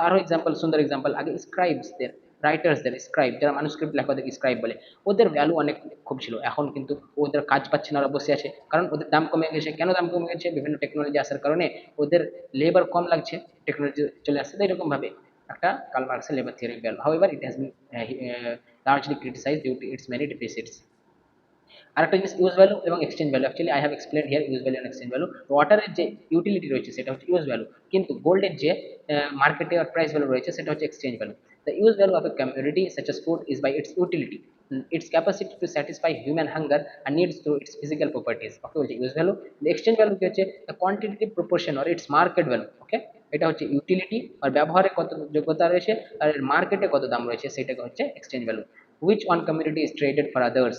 আরও এক্সাম্পল, সুন্দর এক্সাম্পল, আগে স্ক্রাইবসদের, রাইটার্সদের, স্ক্রাইব যারা মানুস্ক্রিপ্ট লেখা ওদেরকে স্ক্রাইব বলে, ওদের ভ্যালু অনেক খুব ছিল। এখন কিন্তু ওদের কাজ পাচ্ছে না, ওরা বসে আছে, কারণ ওদের দাম কমে গেছে। কেন দাম কমে গেছে? বিভিন্ন টেকনোলজি আসার কারণে ওদের লেবার কম লাগছে, টেকনোলজি চলে আসছে। তো এরকমভাবে একটা কার্ল মার্কসের labour theory value. However it has been largely criticized due to its many deficits. আরেকটা জিনিস ইউজ ভ্যালু এবং exchange value. Actually I have explain here use value and exchange value. ওয়াটারের যে ইউটিলিটি রয়েছে সেটা হচ্ছে ইউজ ভ্যালু, কিন্তু গোল্ডের যে মার্কেটে প্রাইস ভ্যালু রয়েছে সেটা হচ্ছে exchange value. The use value of a commodity such as food is by its utility, its capacity to satisfy human hunger and needs through its physical properties. Okay বলছে use value. Exchange value কি হচ্ছে? The quantitative proportion or its market value. Okay, এটা হচ্ছে utility আর ব্যবহারে কত যোগ্যতা রয়েছে আর মার্কেটে কত দাম রয়েছে সেটাকে হচ্ছে exchange value. which one commodity is traded for others,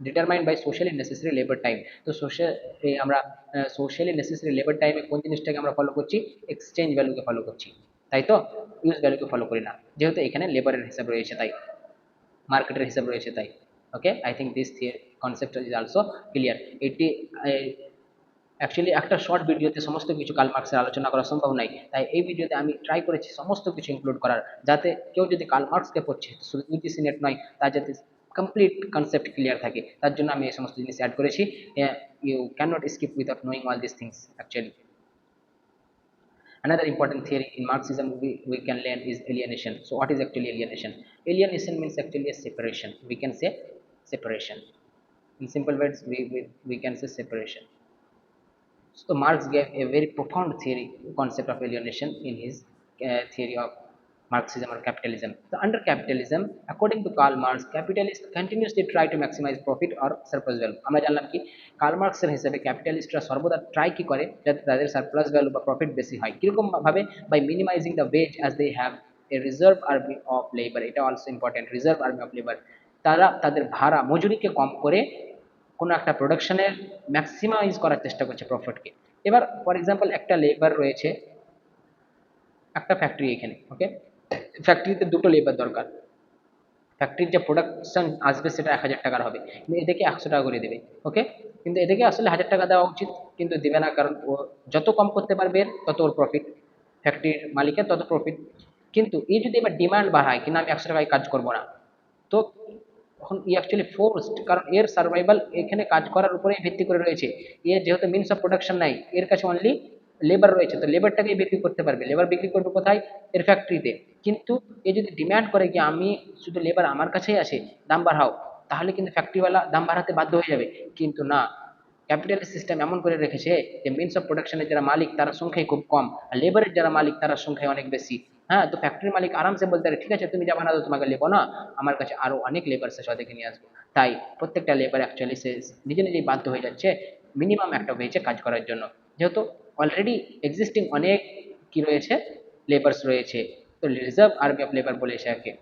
determined by socially necessary labor time। তো আমরা সোশ্যালি নেসেসারি লেবার টাইমে কোন জিনিসটাকে আমরা ফলো করছি? এক্সচেঞ্জ ভ্যালুকে ফলো করছি, তাই তো? ইউজ ভ্যালুকে ফলো করি না, যেহেতু এখানে লেবারের হিসাব রয়েছে তাই, মার্কেটের হিসাব রয়েছে তাই। Okay, I think this concept is also clear. এটি অ্যাকচুয়ালি একটা শর্ট ভিডিওতে সমস্ত কিছু কার্ল মার্কসের আলোচনা করা সম্ভব নয়, তাই এই ভিডিওতে আমি ট্রাই করেছি সমস্ত কিছু ইনক্লুড করার, যাতে কেউ যদি কার্ল মার্কসকে পড়ছে শুধু ইউজিসি নেট নয়, তার যাতে কমপ্লিট কনসেপ্ট ক্লিয়ার থাকে, তার জন্য আমি এই সমস্ত জিনিস অ্যাড করেছি। You can not skip without knowing all this things actually. Another important theory in Marxism we can learn is alienation. So what is actually alienation? Alienation means actually a separation. We can say separation. In simple words, we can say separation. So Marx gave a very profound theory concept of alienation in his theory of Marxism or capitalism. So under capitalism, according to Karl Marx, capitalists continuously try to maximize profit or surplus value. আমরা জানলাম কি curl মার্কসের হিসেবে ক্যাপিটালিস্টরা সর্বদা try কি করে যাতে তাদের সারপ্লাস ভ্যালু বা প্রফিট বেশি হয়। কিরকম ভাবে? By minimising the wage as they have a reserve army of labour. এটা also important, reserve army of labour. তারা তাদের ভাড়া মজুরিকে কম করে কোনো একটা প্রোডাকশনের ম্যাক্সিমাইজ করার চেষ্টা করছে প্রফিটকে। এবার ফর এক্সাম্পল একটা লেবার রয়েছে একটা ফ্যাক্টরি এখানে, ওকে, ফ্যাক্টরিতে দুটো লেবার দরকার, ফ্যাক্টরির যে প্রোডাকশন আসবে সেটা 1000 টাকার হবে, কিন্তু এদেরকে 100 টাকা করে দেবে। ওকে, কিন্তু এদেরকে আসলে 1000 টাকা দেওয়া উচিত, কিন্তু দেবে না, কারণ ও যত কম করতে পারবে তত ওর প্রফিট, ফ্যাক্টরির মালিকের তত প্রফিট। কিন্তু এই যদি এবার ডিমান্ড বাড়ায় কিনা আমি 100 টাকায় কাজ করবো না, তো তখন ই অ্যাকচুয়ালি ফোর্সড, কারণ এর সার্ভাইভাল এখানে কাজ করার উপরেই ভিত্তি করে রয়েছে। এর যেহেতু মিনস অফ প্রোডাকশন নাই, এর কাছে অনলি লেবার রয়েছে, তো লেবারটাকেই বিক্রি করতে পারবে। লেবার বিক্রি করবে কোথায়? এর ফ্যাক্টরিতে। কিন্তু এ যদি ডিমান্ড করে কি আমি শুধু লেবার আমার কাছেই আসে, দাম বাড়াও, তাহলে কিন্তু ফ্যাক্টরিওয়ালা দাম বাড়াতে বাধ্য হয়ে যাবে। কিন্তু না, ক্যাপিটালিস্ট সিস্টেম এমন করে রেখেছে যে মিনস অফ প্রোডাকশনের যারা মালিক তারা সংখ্যায় খুব কম, আর লেবারের যারা মালিক তারা সংখ্যায় অনেক বেশি। হ্যাঁ, তো ফ্যাক্টরির মালিক আরামসে বলতে পারে ঠিক আছে তুমি যা বানাতো তোমাকে লেবো না, আমার কাছে আরো অনেক লেবার সে ওদেরকে নিয়ে আসবো। তাই প্রত্যেকটা লেবার অ্যাকচুয়ালি সে নিজে নিজেই বাধ্য হয়ে যাচ্ছে মিনিমাম একটা ওয়েজে কাজ করার জন্য, যেহেতু অলরেডি এক্সিস্টিং অনেক কি রয়েছে, লেবার্স রয়েছে। তো রিজার্ভ আর্মি অফ লেবার বলে একে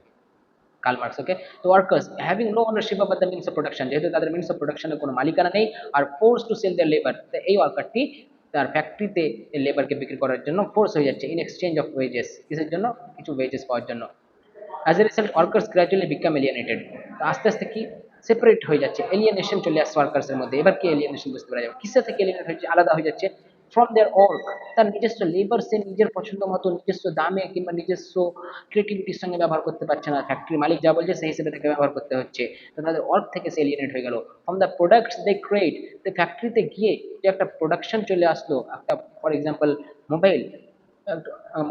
কার্ল মার্কস। ওকে, তো workers having no ownership of the means of production, যেহেতু তাদের মিনস অফ প্রোডাকশনের কোনো মালিকানা নেই আর force to sell their labour, তো এই ওয়ার্কারটি তার ফ্যাক্টরিতে লেবারকে বিক্রি করার জন্য ফোর্স হয়ে যাচ্ছে ইন এক্সচেঞ্জ অফ ওয়েজেস। কিসের জন্য? কিছু ওয়েজেস পাওয়ার জন্য। As a result workers gradually become alienated, আস্তে আস্তে কি সেপারেট হয়ে যাচ্ছে, এলিয়েনেশন চলে আসছে ওয়ার্কার্সের মধ্যে। এবার কি এলিয়েনেশন বুঝতে পারা যাবে, কিসের থেকে এলিয়েনেট হচ্ছে? আলাদা হয়ে যাচ্ছে ফ্রম দেয়ার ওয়ার্ক, তার নিজস্ব লেবার সে নিজের পছন্দ মতো নিজস্ব দামে কিংবা নিজস্ব ক্রিয়েটিভিটির সঙ্গে ব্যবহার করতে পারছে না, ফ্যাক্টরি মালিক যা বলছে সেই হিসেবে তাকে ব্যবহার করতে হচ্ছে। তো তাদের ওয়ার্ক থেকে সে এলিয়েনেট হয়ে গেল from the products they create. তো ফ্যাক্টরিতে গিয়ে যে একটা প্রোডাকশন চলে আসলো, একটা ফর এক্সাম্পল মোবাইল,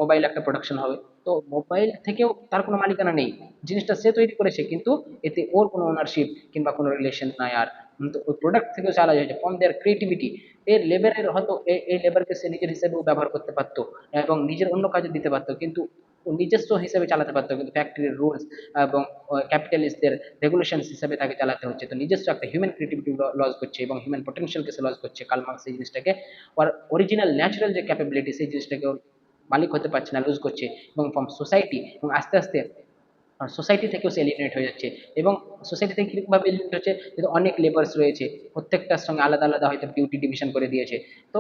মোবাইল একটা প্রোডাকশন হবে, তো মোবাইল থেকেও তার কোনো মালিকানা নেই, জিনিসটা সে তৈরি করেছে কিন্তু এতে ওর কোনো ওনারশিপ কিংবা কোনো রিলেশন নাই আর, কিন্তু ওই প্রোডাক্ট থেকেও সে আলাদা হয়েছে ফ্রম দেয়ার ক্রিয়েটিভিটি। এর লেবারের হয়তো এই লেবারকে সে নিজের হিসেবেও ব্যবহার করতে পারতো এবং নিজের অন্য কাজে দিতে পারতো, কিন্তু ও নিজস্ব হিসেবে চালাতে পারতো, কিন্তু ফ্যাক্টরির রুলস এবং ক্যাপিটালিস্টদের রেগুলেশন হিসেবে তাকে চালাতে হচ্ছে। তো নিজস্ব একটা হিউম্যান ক্রিয়েটিভিটি লস করছে এবং হিউম্যান পটেনশিয়ালকে সে লস করছে। কার্ল মার্কস এই জিনিসটাকে ওর অরিজিনাল ন্যাচারাল যে ক্যাপাবিলিটি সেই জিনিসটাকে মালিক হতে পারছে না, লুজ করছে, এবং ফ্রম সোসাইটি, এবং আস্তে আস্তে সোসাইটি থেকেও সে এলিমিনেট হয়ে যাচ্ছে। এবং সোসাইটি থেকে কীরকমভাবে এলিমিনেট হচ্ছে, যেহেতু অনেক লেবার্স রয়েছে, প্রত্যেকটার সঙ্গে আলাদা আলাদা হয়তো ডিউটি ডিভিশন করে দিয়েছে, তো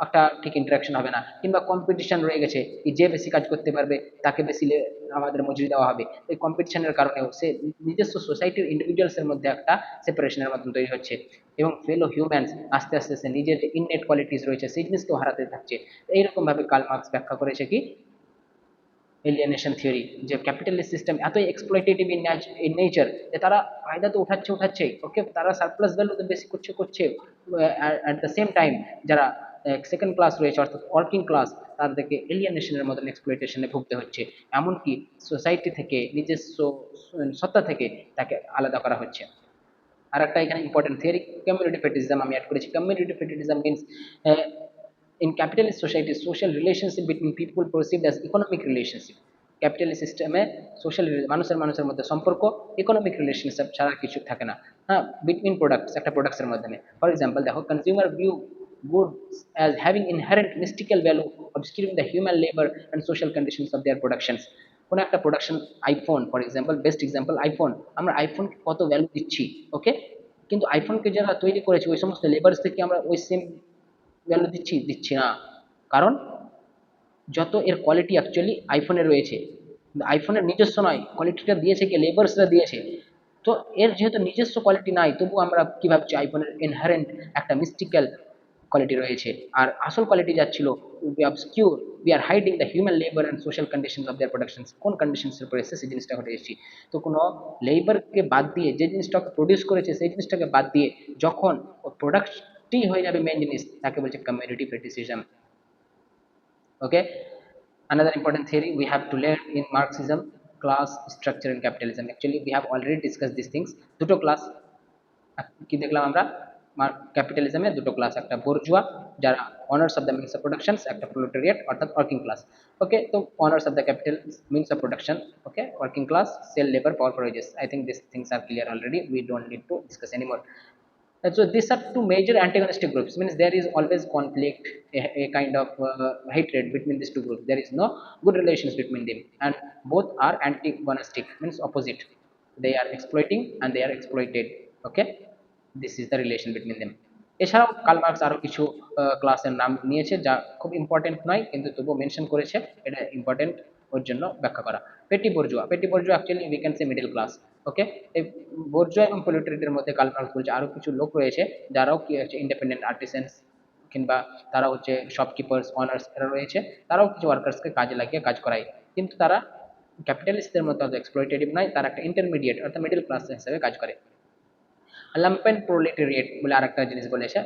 একটা ঠিক ইন্টারাকশন হবে না, কিংবা কম্পিটিশন রয়ে গেছে, যে বেশি কাজ করতে পারবে তাকে বেশি আমাদের মজুরি দেওয়া হবে। এই কম্পিটিশনের কারণেও সে নিজস্ব সোসাইটির ইন্ডিভিজুয়ালসের মধ্যে একটা সেপারেশনের মাধ্যম তৈরি হচ্ছে, এবং ফেলো হিউম্যানস আস্তে আস্তে সে নিজের যে ইননেট কোয়ালিটিস রয়েছে সেই জিনিসকেও হারাতে থাকছে। এইরকমভাবে কার্ল মার্কস ব্যাখ্যা করেছে কি এলিয়েনেশন থিওরি, যে ক্যাপিটালিস্ট সিস্টেম এতই এক্সপ্লয়টেটিভ ইন নেচার যে তারা ফায়দা তো উঠাচ্ছে, ওকে, তারা সারপ্লাস ভ্যালু তো বেশি করছে অ্যাট দ্য সেম টাইম যারা সেকেন্ড ক্লাস রয়েছে অর্থাৎ ওয়ার্কিং ক্লাস তাদেরকে এলিয়েনেশনের মতন এক্সপ্লয়টেশনে ভুগতে হচ্ছে, এমনকি সোসাইটি থেকে নিজস্ব সত্তা থেকে তাকে আলাদা করা হচ্ছে। আর একটা এখানে ইম্পর্টেন্ট থিওরি কমিউনিটি ফেটিজম আমি অ্যাড করেছি। Community fetishism means in capitalist society social relationship between people perceived as economic relationship, capitalist সিস্টেমে সোশ্যাল মানুষের মানুষের মধ্যে সম্পর্ক ইকোনমিক রিলেশনশিপ ছাড়া কিছু থাকে না। হ্যাঁ, বিটুইন প্রোডাক্টস, একটা প্রোডাক্টসের মাধ্যমে। ফর এক্সাম্পল দেখো, consumer view goods as having inherent mystical value, obscuring the human labor and social conditions of their productions. কোনো একটা production, iPhone for example, best example iPhone, আমরা আইফোনকে কত ভ্যালু দিচ্ছি, ওকে, কিন্তু আইফোনকে যারা তৈরি করেছে ওই সমস্ত লেবার্স থেকে আমরা ওই সেম ভ্যালু দিচ্ছি না। কারণ যত এর কোয়ালিটি অ্যাকচুয়ালি আইফোনে রয়েছে, কিন্তু আইফোনের নিজস্ব নয়, কোয়ালিটিটা দিয়েছে কি, লেবার্সরা দিয়েছে। তো এর যেহেতু নিজস্ব কোয়ালিটি নাই, তবু আমরা কি ভাবছি আইফোনের ইনহারেন্ট একটা মিস্টিক্যাল কোয়ালিটি রয়েছে। আর আসল কোয়ালিটি যাচ্ছিল, we obscure, we are hiding the human labour and social conditions of their productions. কোন কন্ডিশনসের উপরে এসে সেই জিনিসটা ঘটে এসেছি। তো কোনো লেবারকে বাদ দিয়ে, যে জিনিসটাকে প্রডিউস করেছে সেই জিনিসটাকে বাদ দিয়ে যখন প্রোডাক্টটি হয়ে যাবে মেন জিনিস, তাকে বলছে community criticism. Okay, another important theory we have to learn in Marxism: class structure and capitalism. Actually we have already discussed these things. দুটো ক্লাস কি দেখলাম আমরা, ক্যাপিটালিজমে দুটো ক্লাস, একটা বোর্জুয়া যারা owners of the means of production, একটা proletariat অর্থাৎ ওয়ার্কিং ক্লাস। ওকে, তো owners of the capital means of production, okay, working class, sell labour, power produce. I think this things are clear already, we don't need to discuss anymore. And so these are two major antagonistic groups, means there is always conflict, a kind of hatred between these two groups. There is no good relations between them, and both are antagonistic, means opposite. They are exploiting and they are exploited. Okay, this is the relation between them. এছাড়াও Karl Marx আরো কিছু ক্লাসের নাম নিয়েছে যা খুব important নয়, কিন্তু তবুও মেনশন করেছে, এটা ইম্পর্টেন্ট ওর জন্য ব্যাখ্যা করা। Petty bourgeois, petty bourgeois actually we can say middle class. Okay, এই বর্জুয়া এবং প্রোলেটারিয়েটের মধ্যে কার্ল মার্কস বলছে আরো কিছু লোক রয়েছে যারাও কি হচ্ছে ইন্ডিপেন্ডেন্ট আর্টিসেন্স, কিংবা তারা হচ্ছে শপকিপার্স, অনার্স, এরা রয়েছে, তারাও কিছু ওয়ার্কার্সকে কাজে লাগিয়ে কাজ করায়, কিন্তু তারা ক্যাপিটালিস্টদের মতো এক্সপ্লয়েটেটিভ নয়, তারা একটা ইন্টারমিডিয়েট অর্থাৎ মিডল ক্লাস হিসেবে কাজ করে। লাম্পেন প্রোলেটেরিয়েট বলে আরেকটা জিনিস বলেছে,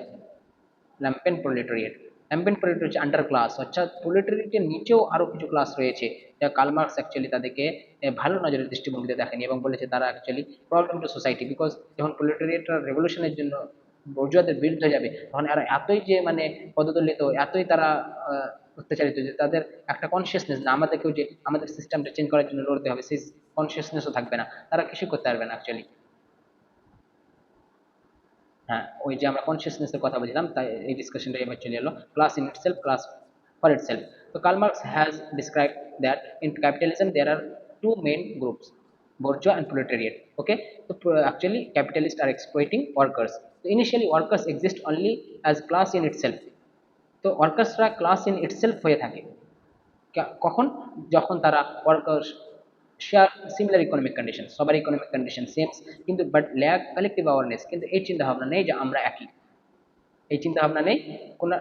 লাম্পেন প্রোলেটেরিয়েট। লাম্পেন প্রোলেটেরিয়েট হচ্ছে আন্ডার ক্লাস, অর্থাৎ প্রোলেটেরিয়েটের নিচেও আরও কিছু ক্লাস রয়েছে, যা কার্ল মার্কস অ্যাকচুয়ালি তাদেরকে ভালো নজরের দৃষ্টিভঙ্গিতে দেখেনি, এবং বলেছে তারা actually problem two society. Because যখন প্রোলেটেরিয়েটরা রেভলিউশনের জন্য বর্জুয়াদের বিরুদ্ধে যাবে, তখন এরা এতই যে মানে পদদলিত, এতই তারা অত্যাচারিত, যে তাদের একটা কনসিয়াসনেস না আমাদেরকেও যে আমাদের সিস্টেমটা চেঞ্জ করার জন্য লড়তে হবে, সেই কনসিয়াসনেসও থাকবে না, তারা কিছু করতে পারবে না অ্যাকচুয়ালি। হ্যাঁ, ওই যে আমরা কনসিয়াসনেসের কথা বলছিলাম, তাই এই ডিসকাশনটা এবার চলে এলো class in itself, class for itself. তো Karl Marx has described that in capitalism there are two main groups, bourgeois and proletariat. Okay, so actually capitalists are exploiting workers. So initially workers exist only as class in itself. তো ওয়ার্কার্সরা class in itself হয়ে থাকে কখন, যখন তারা workers share similar economic condition, সবার economic condition same, কিন্তু but lack collective awareness, কিন্তু এই চিন্তা ভাবনা নেই যে আমরা একই, এই চিন্তা ভাবনা নেই কোনো।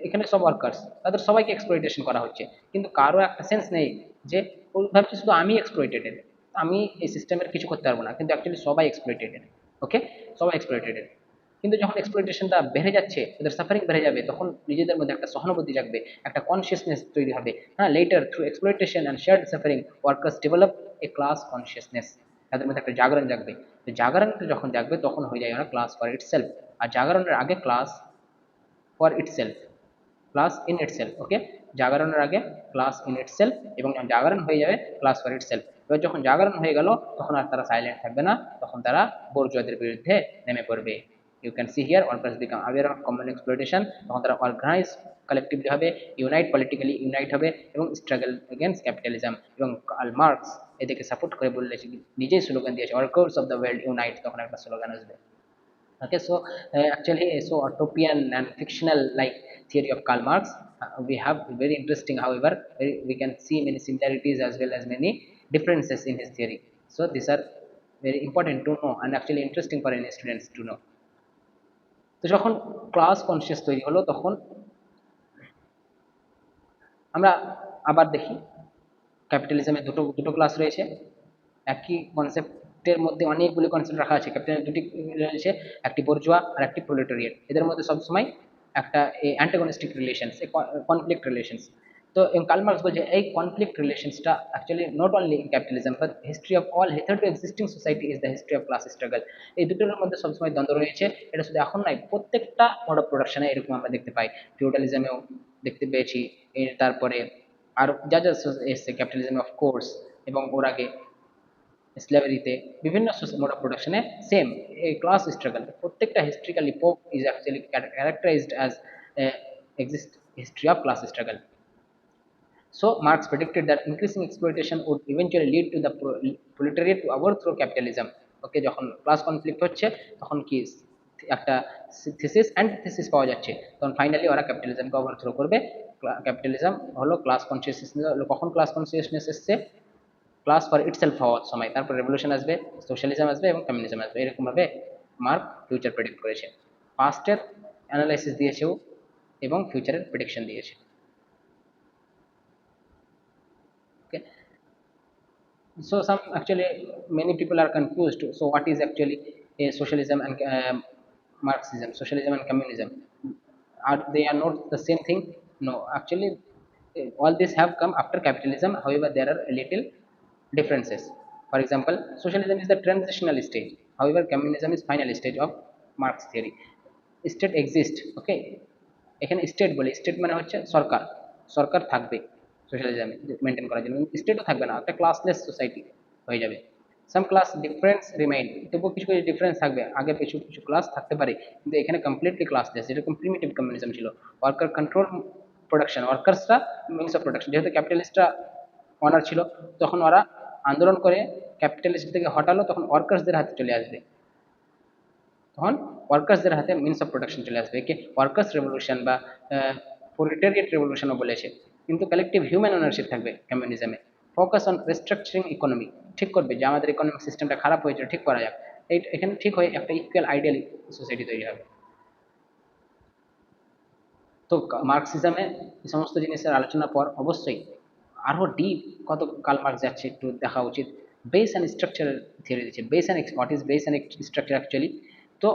এখানে সব ওয়ার্কার্স, তাদের সবাইকে এক্সপ্লয়টেশন করা হচ্ছে, কিন্তু কারো একটা সেন্স নেই যে ও ভাবছে শুধু আমি এক্সপ্লয়টেড, আমি এই সিস্টেমের কিছু করতে পারবো না, কিন্তু অ্যাকচুয়ালি সবাই এক্সপ্লয়টেড। ওকে, সবাই এক্সপ্লয়টেড। কিন্তু যখন এক্সপ্লয়টেশনটা বেড়ে যাচ্ছে, ওদের সাফারিং বেড়ে যাবে, তখন নিজেদের মধ্যে একটা সহানুভূতি জাগবে, একটা কনসিয়াসনেস তৈরি হবে। হ্যাঁ, letter through exploitation and shared suffering workers develop a class consciousness. তাদের মধ্যে একটা জাগরণ জাগবে। তো জাগরণটা যখন জাগবে তখন হয়ে যায় ওরা ক্লাস ফর ইটসেলফ। আর জাগরণের আগে class for itself, class in itself. Okay, জাগরণের আগে ক্লাস ইন ইটসেলফ, এবং যখন জাগরণ হয়ে যাবে ক্লাস ফর ইটসেলফ। এবার যখন জাগরণ হয়ে গেল তখন আর তারা সাইলেন্ট থাকবে না, তখন তারা বর্জুয়াদের বিরুদ্ধে নেমে পড়বে। You can see here workers become aware of common exploitation, তখন তারা অর্গানাইজ কালেকটিভলি হবে, ইউনাইট পলিটিক্যালি ইউনাইট হবে, এবং স্ট্রাগল এগেনস্ট ক্যাপিটালিজম। এবং কার্ল মার্কস এদেরকে সাপোর্ট করে বললে, নিজেই স্লোগান দিয়েছে workers of the world unite, তখন একটা স্লোগান আসবে। Okay, so actually, so utopian and fictional like theory of Karl Marx, we have very interesting. However, we can see many similarities as well as many differences in his theory. So these are very important to know and actually interesting for any students to know. তো যখন class conscious তৈরি হলো, তখন আমরা আবার দেখি ক্যাপিটালিজমে দুটো দুটো ক্লাস রয়েছে, একই কনসেপ্টের মধ্যে অনেকগুলি কনসেপ্ট রাখা আছে। ক্যাপিটাল দুটি রয়েছে, একটি বর্জুয়া আর একটি প্রোলেটারিয়েট। এদের মধ্যে সবসময় একটা অ্যান্টাগনিস্টিক রিলেশনস, কনফ্লিক্ট রিলেশনস। তো কার্ল মার্কস বলছে এই কনফ্লিক্ট রিলেশনসটা actually not only in capitalism but history of all hitherto existing society is the history of class struggle. এই দুটোর মধ্যে সবসময় দ্বন্দ্ব রয়েছে। এটা শুধু এখন নয়, প্রত্যেকটা মোড অফ প্রোডাকশনে এরকম আমরা দেখতে পাই। ফিউডালিজমেও দেখতে পেয়েছি, তারপরে আর যা যা এসছে ক্যাপিটালিজম অফ কোর্স এবং ওর আগে স্লেভারিতে বিভিন্ন মোড অফ প্রোডাকশনে সেম এই ক্লাস স্ট্রাগল প্রত্যেকটা historically pope is actually characterised as exist history of class struggle. So Marx predicted that increasing exploitation would eventually lead to the proletariat to overthrow capitalism. ওকে, যখন class conflict হচ্ছে তখন কি একটা thesis antithesis পাওয়া যাচ্ছে, তখন finally ওরা ক্যাপিটালিজমকে overthrow করবে। ক্যাপিটালিজম হলো ক্লাস কনসিয়াসনেস, কখন ক্লাস কনসিয়াসনেস এসছে, ক্লাস ফর ইটসেলফ হওয়ার সময়, তারপর রেভলিউশন আসবে, সোশ্যালিজম আসবে এবং কমিউনিজম আসবে, এরকমভাবে মার্ক ফিউচার প্রেডিক্ট করেছে। পাস্টের অ্যানালাইসিস দিয়েছেও এবং ফিউচারের প্রেডিকশন দিয়েছে। Okay, so some actually many people are confused, so what is actually a socialism and Marxism, socialism and communism, are they are not the same thing? No, actually all this have come after capitalism, however there are a little differences. For example, socialism is the transitional stage, however communism is final stage of Marx theory. State exist, okay, এখানে state বলে, state মানে হচ্ছে সরকার, সরকার থাকবে সোশ্যালিজমে maintain করার জন্য, স্টেটও থাকবে না, একটা ক্লাসলেস সোসাইটি হয়ে যাবে। সাম ক্লাস ডিফারেন্স রিমাইন, তবুও কিছু কিছু ডিফারেন্স থাকবে, আগে কিছু কিছু ক্লাস থাকতে পারে, কিন্তু এখানে কমপ্লিটলি ক্লাসলেস, যেরকম প্রিমিটিভ কমিউনিজম ছিল, ওয়ার্কার কন্ট্রোল প্রোডাকশন, ওয়ার্কার্সরা মিনস অফ প্রোডাকশন, যেহেতু ক্যাপিটালিস্টরা অনার ছিল, তখন ওরা আন্দোলন করে ক্যাপিটালিস্ট থেকে হটালো, তখন ওয়ার্কার্সদের হাতে চলে আসবে, তখন ওয়ার্কার্সদের হাতে মিনস অফ প্রোডাকশন চলে আসবে, একে ওয়ার্কার্স রেভলিউশন বা প্রোলেটারিয়েট রেভলিউশনও বলেছে। কিন্তু কালেকটিভ হিউম্যান ওনারশিপ থাকবে কমিউনিজমে। ফোকাস অন রিস্ট্রাকচারিং ইকোনমি, ঠিক করবে যে আমাদের ইকোনমিক সিস্টেমটা খারাপ হয়েছে, ঠিক করা যাক, এই এখানে ঠিক হয়ে একটা ইকুয়াল আইডিয়াল সোসাইটি তৈরি হবে। তো মার্কসিজমে এই সমস্ত জিনিসের আলোচনার পর অবশ্যই আরও ডিপ কত কার্ল মার্কস যাচ্ছে একটু দেখা উচিত। বেস অ্যান্ড স্ট্রাকচারের থিওরি দিচ্ছে, base and what is base and structure actually. তো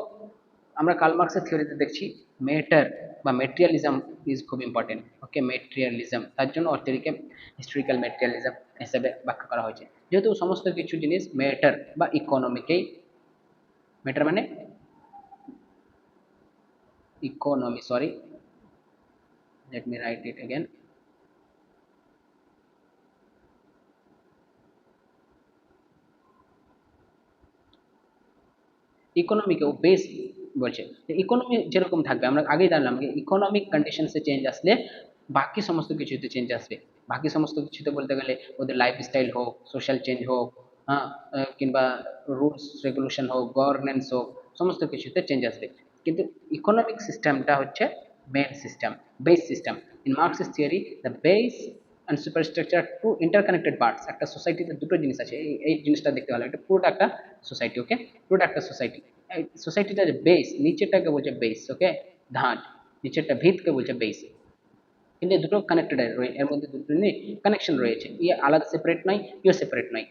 আমরা কার্ল মার্কসের থিওরিতে দেখছি মেটার বা মেটেরিয়ালিজম ইজ খুব ইম্পর্টেন্ট। ওকে, মেটেরিয়ালিজম, তার জন্য ওর থিওরিকে হিস্টোরিক্যাল মেটেরিয়ালিজম হিসেবে ব্যাখ্যা করা হয়েছে, যেহেতু সমস্ত কিছু জিনিস মেটার বা ইকোনমিকেই, মেটার মানে economy, sorry, let me write it again. ইকোনমিকেও বেস বলছে, ইকোনমি যেরকম থাকবে, আমরা আগেই জানলাম যে ইকোনমিক কন্ডিশনসে চেঞ্জ আসলে বাকি সমস্ত কিছুতে চেঞ্জ আসবে। বাকি সমস্ত কিছুতে বলতে গেলে ওদের লাইফস্টাইল হোক, সোশ্যাল চেঞ্জ হোক, হ্যাঁ, কিংবা রুলস রেগুলেশন হোক, গভর্নেন্স হোক, সমস্ত কিছুতে চেঞ্জ আসবে। কিন্তু ইকোনমিক সিস্টেমটা হচ্ছে main system, base system. In Marxist theory the base and superstructure two interconnected parts. একটা সোসাইটিতে দুটো জিনিস আছে, এই জিনিসটা দেখতে ভালো, এটা পুরোটা একটা সোসাইটি। ওকে, পুরোটা একটা সোসাইটি, এই সোসাইটিটার বেস, নিচেরটাকে বলছে বেস, ওকে, ধাঁচ, নিচেরটা ভিতকে বলছে বেস, কিন্তু এই দুটো কানেক্টেড, এর মধ্যে দুটো কানেকশন রয়েছে, ইয়ে আলাদা সেপারেট নয়, ইয়ে সেপারেট নয়।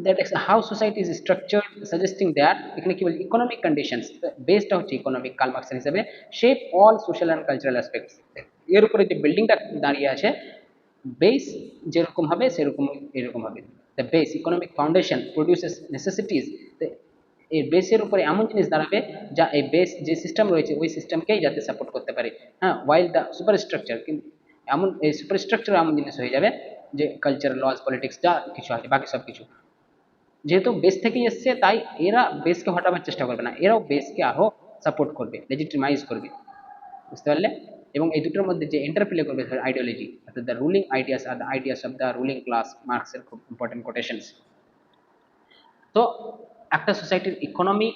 That is how society is structured, suggesting that, এখানে কি বলছে, ইকোনমিক কন্ডিশনস, বেসটা হচ্ছে ইকোনমিক কার্ল মার্কসের হিসাবে, shape all social and cultural aspects. এর উপরে যে বিল্ডিংটা দাঁড়িয়ে আছে, বেস যেরকম হবে সেরকম এরকম হবে। The base economic foundation produces necessities, এই বেসের উপরে এমন জিনিস দাঁড়াবে যা এই বেস যে সিস্টেম রয়েছে ওই সিস্টেমকেই যাতে সাপোর্ট করতে পারে। হ্যাঁ, ওয়াইল দ্য সুপার স্ট্রাকচার, কিন্তু এমন এই সুপার স্ট্রাকচার এমন জিনিস হয়ে যাবে যে কালচার, লজ, পলিটিক্স যা কিছু আছে বাকি সব কিছু যেহেতু বেস থেকেই এসছে, তাই এরা বেসকে হটাবার চেষ্টা করবে না, এরাও বেসকে আরও সাপোর্ট করবে, লেজিটিমাইজ করবে, বুঝতে পারলে? এবং এই দুটোর মধ্যে যে ইন্টারপ্লে করবে আইডিওলজি, অর্থাৎ the ruling ideas are the ideas of the ruling class, মার্কসের খুব ইম্পর্টেন্ট কোটেশনস। তো একটা সোসাইটির ইকোনমিক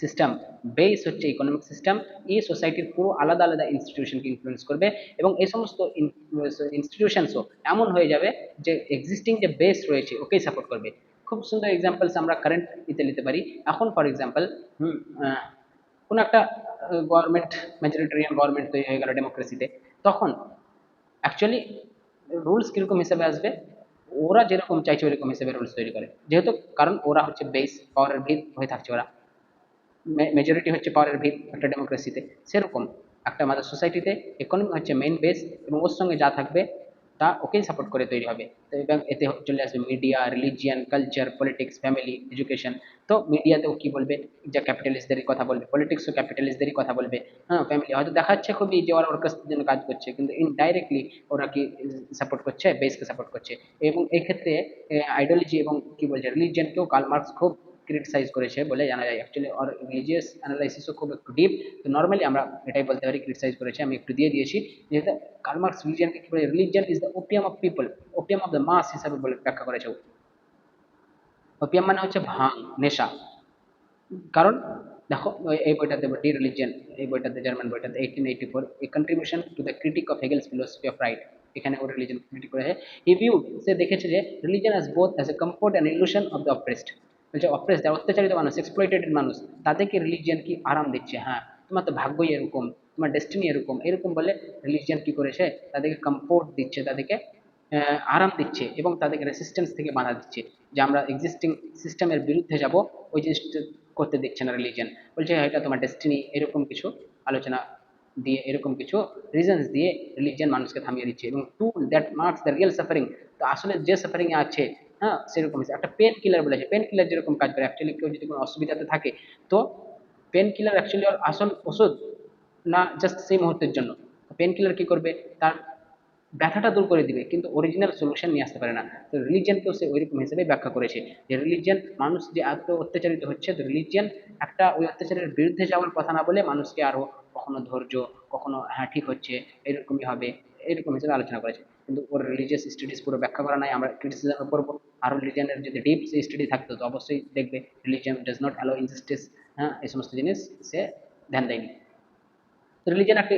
সিস্টেম, বেস হচ্ছে ইকোনমিক সিস্টেম, এই সোসাইটির পুরো আলাদা আলাদা ইনস্টিটিউশনকে ইনফ্লুয়েন্স করবে, এবং এই সমস্ত ইনস্টিটিউশনসও এমন হয়ে যাবে যে এক্সিস্টিং যে বেস রয়েছে ওকেই সাপোর্ট করবে। খুব সুন্দর এক্সাম্পলস আমরা কারেন্ট ইতে নিতে পারি। এখন ফর এক্সাম্পল কোনো একটা গভর্নমেন্ট, মেজরিটেরিয়ান গভর্নমেন্ট তৈরি হয়ে গেল ডেমোক্রেসিতে, তখন অ্যাকচুয়ালি রুলস কীরকম হিসেবে আসবে, ওরা যেরকম চাইছে ওইরকম হিসেবে রুলস তৈরি করে, যেহেতু কারণ ওরা হচ্ছে বেস, পাওয়ারের ভিত হয়ে থাকছে, ওরা মেজরিটি হচ্ছে পাওয়ারের ভিত একটা ডেমোক্রেসিতে, সেরকম একটা আমাদের সোসাইটিতে ইকোনমি হচ্ছে মেইন বেস, এবং ওর সঙ্গে যা থাকবে তা ওকেই সাপোর্ট করে তৈরি হবে। তো এবং এতে চলে আসবে media, religion, culture, politics, family, education. তো মিডিয়াতেও কি বলবে, যে ক্যাপিটালিস্টদেরই কথা বলবে, পলিটিক্সও ক্যাপিটালিস্টদেরই কথা বলবে। হ্যাঁ, ফ্যামিলি হয়তো দেখাচ্ছে খুবই যে ওরা ওর জন্য কাজ করছে, কিন্তু ইনডাইরেক্টলি ওরা কি সাপোর্ট করছে, বেসকে সাপোর্ট করছে। এবং এই ক্ষেত্রে আইডিওলজি এবং কি বলছে রিলিজিয়নকেও কার্ল মার্কস খুব ক্রিটিসাইজ করেছে বলে জানা যায়। অ্যাকচুয়ালি ওর রিলিজিয়াস অ্যানালাইসিসও খুব একটু ডিপ। তো নর্মালি আমরা এটাই বলতে পারি ক্রিটিসাইজ করেছে, আমি একটু দিয়ে দিয়েছি। যেহেতু কার্ল মার্কস রিলিজিয়নকে কি বলে, religion is the opium of people, opium of the mass হিসাবে বলে ব্যাখ্যা করেছে। ওপিয়াম মানে হচ্ছে ভাং, নেশা। কারণ দেখো এই বইটাতে ডি রিলিজিয়ন, এই বইটাতে জার্মান বইটাতে 1884 এ contribution to the critique of Hegel's philosophy of right, এখানে ও রিলিজন ক্রিটিক করেছে। হি ভিউড, সে দেখেছে যে religion as both as a comfort and illusion of the oppressed. বলছে অপ্রেস যারা অত্যাচারিত মানুষ, এক্সপ্লয়েটেড মানুষ, তাদেরকে রিলিজিয়ন কি আরাম দিচ্ছে। হ্যাঁ, তোমার তো ভাগ্যই এরকম, তোমার ডেস্টিনি এরকম, এরকম বলে রিলিজিয়ন কি করেছে, তাদেরকে কমফোর্ট দিচ্ছে, তাদেরকে আরাম দিচ্ছে এবং তাদেরকে রেসিস্টেন্স থেকে বাধা দিচ্ছে। যে আমরা এক্সিস্টিং সিস্টেমের বিরুদ্ধে যাব, ওই জিনিসটা করতে দিচ্ছে না রিলিজিয়ন। বলছে এটা তোমার ডেস্টিনি, এরকম কিছু আলোচনা দিয়ে, এরকম কিছু রিজনস দিয়ে রিলিজিয়ন মানুষকে থামিয়ে দিচ্ছে। এবং to that marks the real suffering, তো আসলে যে সাফারিং এ আছে, হ্যাঁ সেরকম একটা পেন কিলার বলেছে। পেন কিলার যেরকম কাজ করে, অ্যাকচুয়ালি কেউ যদি কোনো অসুবিধাতে থাকে, তো পেন কিলার অ্যাকচুয়ালি ওর আসল ওষুধ না, জাস্ট সেই মুহূর্তের জন্য। পেন কিলার কি করবে, তার ব্যথাটা দূর করে দিবে, কিন্তু অরিজিনাল সলিউশন নিয়ে আসতে পারে না। তো রিলিজিয়নকেও সে ওইরকম হিসেবে ব্যাখ্যা করেছে, যে রিলিজিয়ন মানুষ যে এত অত্যাচারিত হচ্ছে, তো রিলিজিয়ন একটা ওই অত্যাচারের বিরুদ্ধে যাওয়ার কথা না বলে মানুষকে আরো কখনো ধৈর্য, কখনো হ্যাঁ ঠিক হচ্ছে, এরকমই হবে, এরকম হিসেবে আলোচনা করেছে। কিন্তু ওর রিলিজিয়াস স্টাডিজ পুরো ব্যাখ্যা করা নাই, আমরা ক্রিটিসিজম করবো। আরো রিলিজিয়নের যদি ডিপ স্টাডি থাকতো, তো অবশ্যই দেখবে religion does not allow injustice, হ্যাঁ এই সমস্ত জিনিস সে ধ্যান দেয়নি। রিলিজিয়ন একটা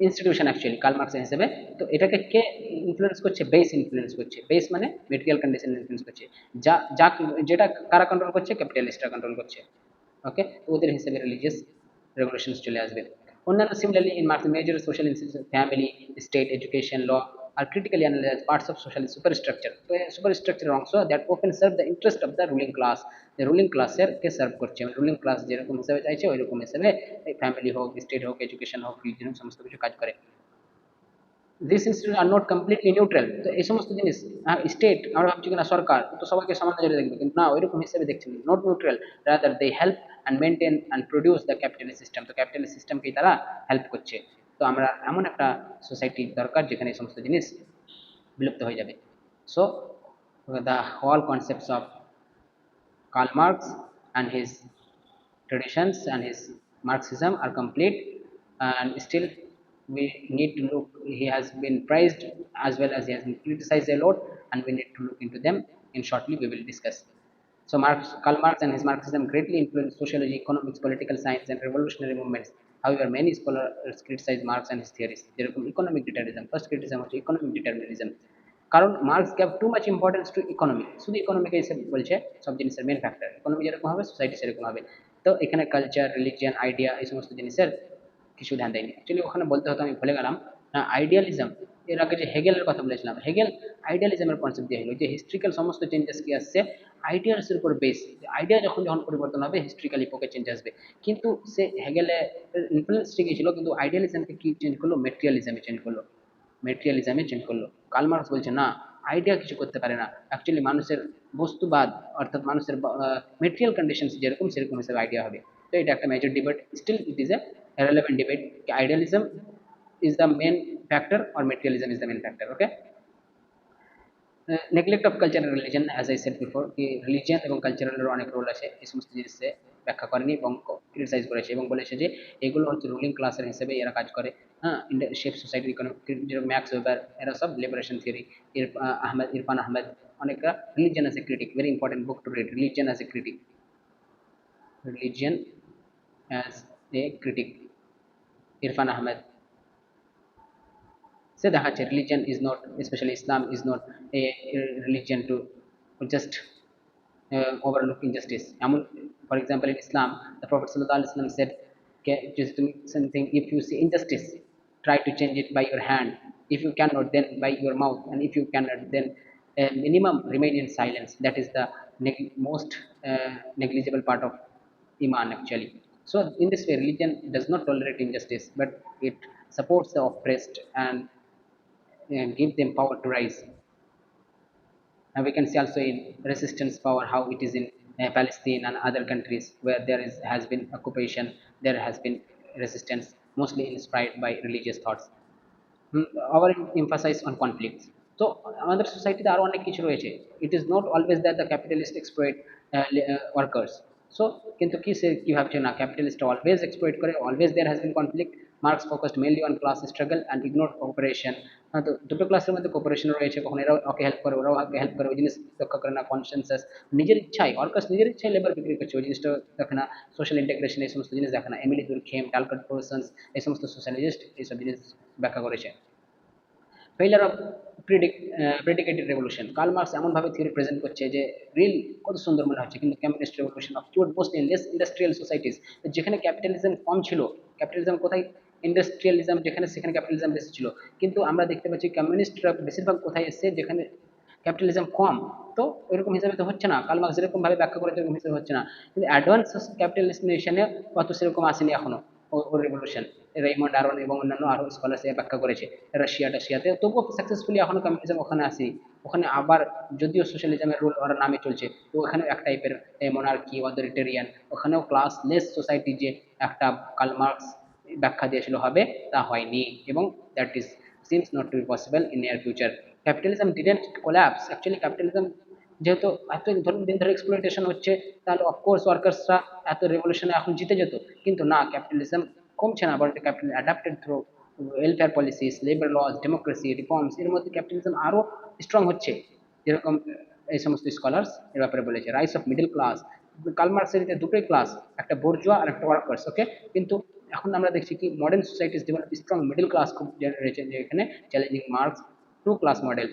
ইনস্টিটিউশন অ্যাকচুয়ালি কার্ল মার্কসের হিসেবে। তো এটাকে কে ইনফ্লুয়েন্স করছে, বেস ইনফ্লুয়েন্স করছে। বেস মানে মেটেরিয়াল কন্ডিশন ইনফ্লুয়েন্স করছে, যা যা যেটা কারা কন্ট্রোল করছে, ক্যাপিটালিস্টরা কন্ট্রোল করছে। ওকে, ওদের হিসেবে রিলিজিয়াস রেগুলেশনস চলে আসবে। অন্যান্য similarly in Marx major social institution, family, state, education, law আর critically analyse parts of social superstructure. তো এই সুপারস্ট্রাকচারের অংশ that open serve the interest of the ruling class, যে রুলিং ক্লাসের কে সার্ভ করছে, রুলিং ক্লাস যেরকম হিসেবে চাইছে ওই রকম হিসেবে ফ্যামিলি হোক, স্টেট হোক, এডুকেশন হোক, রিলিজন হোক, সমস্ত কিছু কাজ করে। This institute are not completely neutral, তো এই সমস্ত জিনিস স্টেট আমরা ভাবছি কিনা সরকার তো সবাইকে সমান নজরে দেখবে, কিন্তু না ওইরকম হিসেবে দেখছেন, not neutral, rather they help and maintain and produce the capitalist system, তো ক্যাপিটালিস্ট সিস্টেমকেই তারা হেল্প করছে। তো আমরা এমন একটা সোসাইটি দরকার যেখানে এই সমস্ত জিনিস বিলুপ্ত হয়ে যাবে। So the whole concepts of Karl Marx and his traditions and his Marxism are complete, and still we need to look. He has been praised as well as he has been criticized a lot, and we need to look into them. In shortly, we will discuss. So, Karl Marx and his Marxism greatly influenced sociology, economics, political science, and revolutionary movements. However, many scholars criticize Marx and his theories. যেরকম economic determinism, first criticism হচ্ছে economic determinism, কারণ marks gave too much importance two economy, শুধু ইকোনমিকে এসে বলছে সব জিনিসের main factor, economy যেরকম হবে সোসাইটি সেরকম হবে। তো এখানে কালচার, রিলিজিয়ান, আইডিয়া এই সমস্ত জিনিসের কিছু ধ্যান দেয়নি। অ্যাকচুয়ালি ওখানে বলতে হতো, আমি ভুলে গেলাম। আইডিয়ালিজম, এর আগে যে হেগেলের কথা বলেছিলাম, হেগেল আইডিয়ালিজমের কনসেপ্ট দিয়ে হলো যে হিস্ট্রিক্যাল সমস্ত চেঞ্জেস কি আসছে আইডিয়াসের উপর বেস, আইডিয়া যখন যখন পরিবর্তন হবে হিস্ট্রিক্যাল ইপোকে চেঞ্জ আসবে। কিন্তু সে হেগেলে ইনফ্লুয়েন্স ঠিকই ছিল, কিন্তু আইডিয়ালিজমকে কি চেঞ্জ করলো, মেটেরিয়ালিজমে চেঞ্জ করলো, মেটেরিয়ালিজমে চেঞ্জ করলো। কার্ল মার্কস বলছে না, আইডিয়া কিছু করতে পারে না, অ্যাকচুয়ালি মানুষের বস্তুবাদ, অর্থাৎ মানুষের মেটেরিয়াল কন্ডিশনস যেরকম সেরকম হিসেবে আইডিয়া হবে। তো এটা একটা major debate, still it is a relevant debate, idealism is the main factor or materialism is the main factor. Okay, neglect of culture and religion, as I said before, কি religion এবং কালচারালের অনেক role আছে, এই সমস্ত জিনিসে ব্যাখ্যা করেনি এবং ক্রিটিসাইজ করেছে এবং বলেছে যে এগুলো হচ্ছে রুলিং ক্লাসের হিসেবে এরা কাজ করে। হ্যাঁ, শেপ সোসাইটির ইকোনমিক, যেরকম ম্যাক্স ওয়েবার, এরা সব লিবারেশন থিওরি, আহমেদ, ইরফান আহমেদ, অনেকরা religion as a critic, very important book to read, religion as a critic, religion as a critic, Irfan Ahmed. সে দেখাচ্ছে religion is not, specially Islam is not a religion to just overlook injustice. For example, in Islam, the Prophet ﷺ said, okay, just do something, if you see injustice, try to change it by your hand. If you cannot, then by your mouth. And if you cannot, then minimum remain in silence. That is the most negligible part of Iman actually. So in this way, religion does not tolerate injustice, but it supports the oppressed and give them power to rise. We can see also in resistance power how it is in Palestine and other countries where there is has been occupation, there has been resistance, mostly inspired by religious thoughts. Our emphasis on conflicts. So আমাদের সোসাইটিতে আরো অনেক কিছু রয়েছে। It is not always that the capitalist exploit workers. So কিন্তু কি সে কি ভাবছে না ক্যাপিটালিস্ট অলওয়েজ এক্সপ্লয়েট করে, always there has been conflict. Marx focused mainly on class struggle and ignore cooperation. তো দুটো ক্লাসের মধ্যে কোঅপারেশন রয়েছে, কখনো এরাও ওকে হেল্প করে ওরাও ওকে হেল্প করে, ওই জিনিস রক্ষা করে না। কনসেনসাস নিজের ইচ্ছায় ওয়ার্কার্স নিজের ইচ্ছায় লেবার বিক্রি করছে, ওই জিনিসটা দেখে না। সোশ্যাল ইন্টিগ্রেশন এই সমস্ত জিনিস দেখে না। এমিলি দুর্খেম, টালকাট পার্সন্স এই সমস্ত সোশ্যালিস্ট এইসব জিনিস ব্যাখ্যা করেছে। Failure of predicated revolution, Karl Marx এমনভাবে থিওরি প্রেজেন্ট করছে যে রিল কত সুন্দর মনে হচ্ছে, কিন্তু communist revolution of most in less industrial societies, যেখানে ক্যাপিটালিজম কম ছিল। ক্যাপিটালিজম কোথায়? ইন্ডাস্ট্রিয়ালিজম যেখানে, সেখানে ক্যাপিটালিজম বেশি ছিল। কিন্তু আমরা দেখতে পাচ্ছি কমিউনিস্টরা বেশিরভাগ কোথায় এসছে, যেখানে ক্যাপিটালিজম কম। তো ওইরকম হিসাবে তো হচ্ছে না, কার্ল মার্কস যেরকম ভাবে ব্যাখ্যা করেছে ওরকম হিসাবে হচ্ছে না। কিন্তু অ্যাডভান্স ক্যাপিটালিস্ট নেশনে অত সেরকম আসেনি এখনো ও রেভলিউশন। রেইমন্ড আরন এবং অন্যান্য আরো স্কলার সে ব্যাখ্যা করেছে রাশিয়া টাশিয়াতে, তবুও সাকসেসফুলি এখনো কমিউনিজম ওখানে আসেনি। ওখানে আবার যদিও সোশ্যালিজমের রুল ওরা নামে চলছে, তো ওখানেও এক টাইপের মোনার্কি অথরিটেরিয়ান, ওখানেও ক্লাসলেস সোসাইটি যে একটা কার্ল মার্কস ব্যাখ্যা দিয়েছিল হবে, তা হয়নি। এবং that is seems not to be possible in near future. Capitalism didn't collapse, actually capitalism যেহেতু এত ধরুন দিন ধরে এক্সপ্লয়টেশন হচ্ছে, তাহলে অফকোর্স ওয়ার্কার্সরা এত রেভলিউশনে এখন জিতে যেত। কিন্তু না, ক্যাপিটালিজম কমছে না, বরং capital adapted through welfare policies, labour laws, democracy, reforms, এর মধ্যে ক্যাপিটালিজম আরও স্ট্রং হচ্ছে। যেরকম এই সমস্ত স্কলার্স এর ব্যাপারে বলেছে। Rise of middle class, Karl মার্কসের দুটোই ক্লাস, একটা বোর্জোয়া আর একটা ওয়ার্কার্স, ওকে। কিন্তু এখন আমরা দেখছি কি modern societies develop strong middle class খুব রয়েছে, যে এখানে challenging Marx two class model.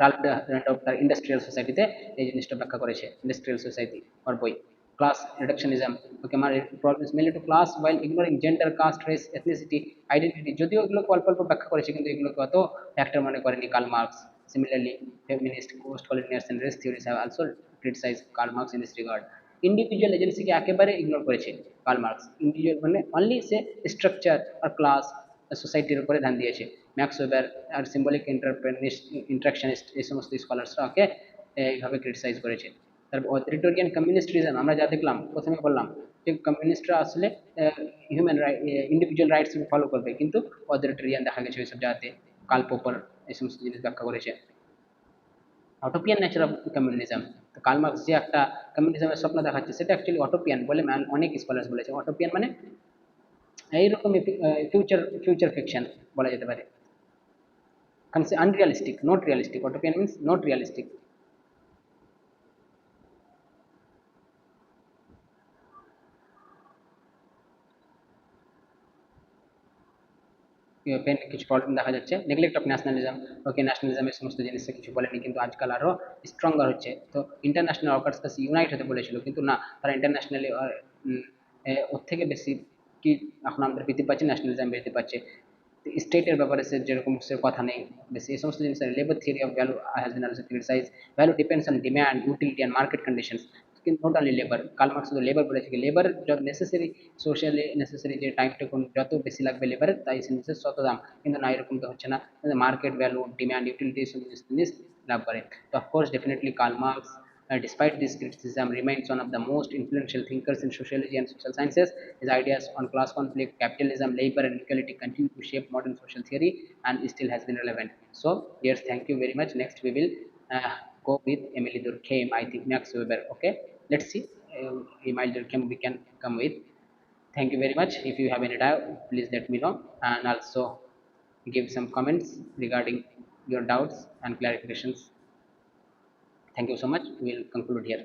Ralph Randolph তার ইন্ডাস্ট্রিয়াল সোসাইটিতে এই জিনিসটা ব্যাখ্যা করেছে, ইন্ডাস্ট্রিয়াল সোসাইটি ওর বই। ক্লাস রিডাকশনিজম, ওকে, মানে problems mainly to class while ignoring gender, caste, race, ethnicity, identity, যদিও এগুলোকে অল্প অল্প ব্যাখ্যা করেছে, কিন্তু এগুলোকে অত ফ্যাক্টর মনে করেনি Karl Marx. Similarly feminist, post colonials and race theories have also criticise Karl Marx in this regard. Individual এজেন্সিকে একেবারে ইগনোর করেছে কার্ল মার্কস। ইন্ডিভিজুয়াল মানে অনলি সে স্ট্রাকচার আর ক্লাস সোসাইটির উপরে ধ্যান দিয়েছে। ম্যাক্স ওয়েবার আর সিম্বলিক ইন্টারাকশনিস্ট এই সমস্ত স্কলার্সরা ওকে এইভাবে ক্রিটিসাইজ করেছে। তারপর অথরিটেরিয়ান কমিউনিস্ট্রিজম আমরা যা দেখলাম, প্রথমে বললাম যে কমিউনিস্টরা আসলে human right, individual rights follow করবে, কিন্তু অথরিটেরিয়ান দেখা গেছে ওইসব জায়গাতে। কার্ল পপার এই সমস্ত জিনিস ব্যাখ্যা করেছে। অটোপিয়ান নেচার অফ কমিউনিজম, তো কার্ল মার্কস যে একটা কমিউনিজমের স্বপ্ন দেখাচ্ছে, সেটা অ্যাকচুয়ালি অটোপিয়ান বলে অনেক স্কলার্স বলেছে। অটোপিয়ান মানে এইরকম ফিউচার ফিউচার ফিকশন বলা যেতে পারে। unrealistic, not realistic. Utopian means not realistic. European কিছু প্রবলেম দেখা যাচ্ছে, নেগলেক্ট অফ ন্যাশনালিজম, ওকে, ন্যাশনালিজমের সমস্ত জিনিসে কিছু বলেনি, কিন্তু আজকাল আরও স্ট্রঙ্গার হচ্ছে। তো ইন্টারন্যাশনাল ওয়ার্কার্স কাছে ইউনাইট হতে বলেছিল, কিন্তু না, তারা ইন্টারন্যাশনালি ওর থেকে বেশি কি এখন আমরা বৃদ্ধি পাচ্ছি, ন্যাশনালিজম বৃদ্ধি পাচ্ছে। স্টেটের ব্যাপারে সে যেরকম সে কথা নেই বেশি, এই সমস্ত জিনিস। Labour theory of value has been also criticise. Value depends on demand, utility and market conditions. কিন্তু not only labour, Karl Marx শুধু লেবার বলেছে কি লেবার যত নেসেসারি, সোশ্যালি নেসেসারি যে টাইমটা যত বেশি লাগবে লেবারের, তাই সে জিনিসের তত দাম। কিন্তু না, এরকম তো হচ্ছে না। মার্কেট ভ্যালু, ডিম্যান্ড, ইউটিলিটি সব জিনিস লাভ করে। তো of course definitely Karl Marx, despite this criticism, remains one of the most influential thinkers in sociology and social sciences. His ideas on class conflict, capitalism, labor, and equality continue to shape modern social theory and still has been relevant. So, dears, thank you very much. Next, we will go with Emily Durkheim, I think Max Weber. Okay, let's see. Emily Durkheim we can come with. Thank you very much. If you have any doubt, please let me know, and also give some comments regarding your doubts and clarifications. Thank you so much. We'll conclude here.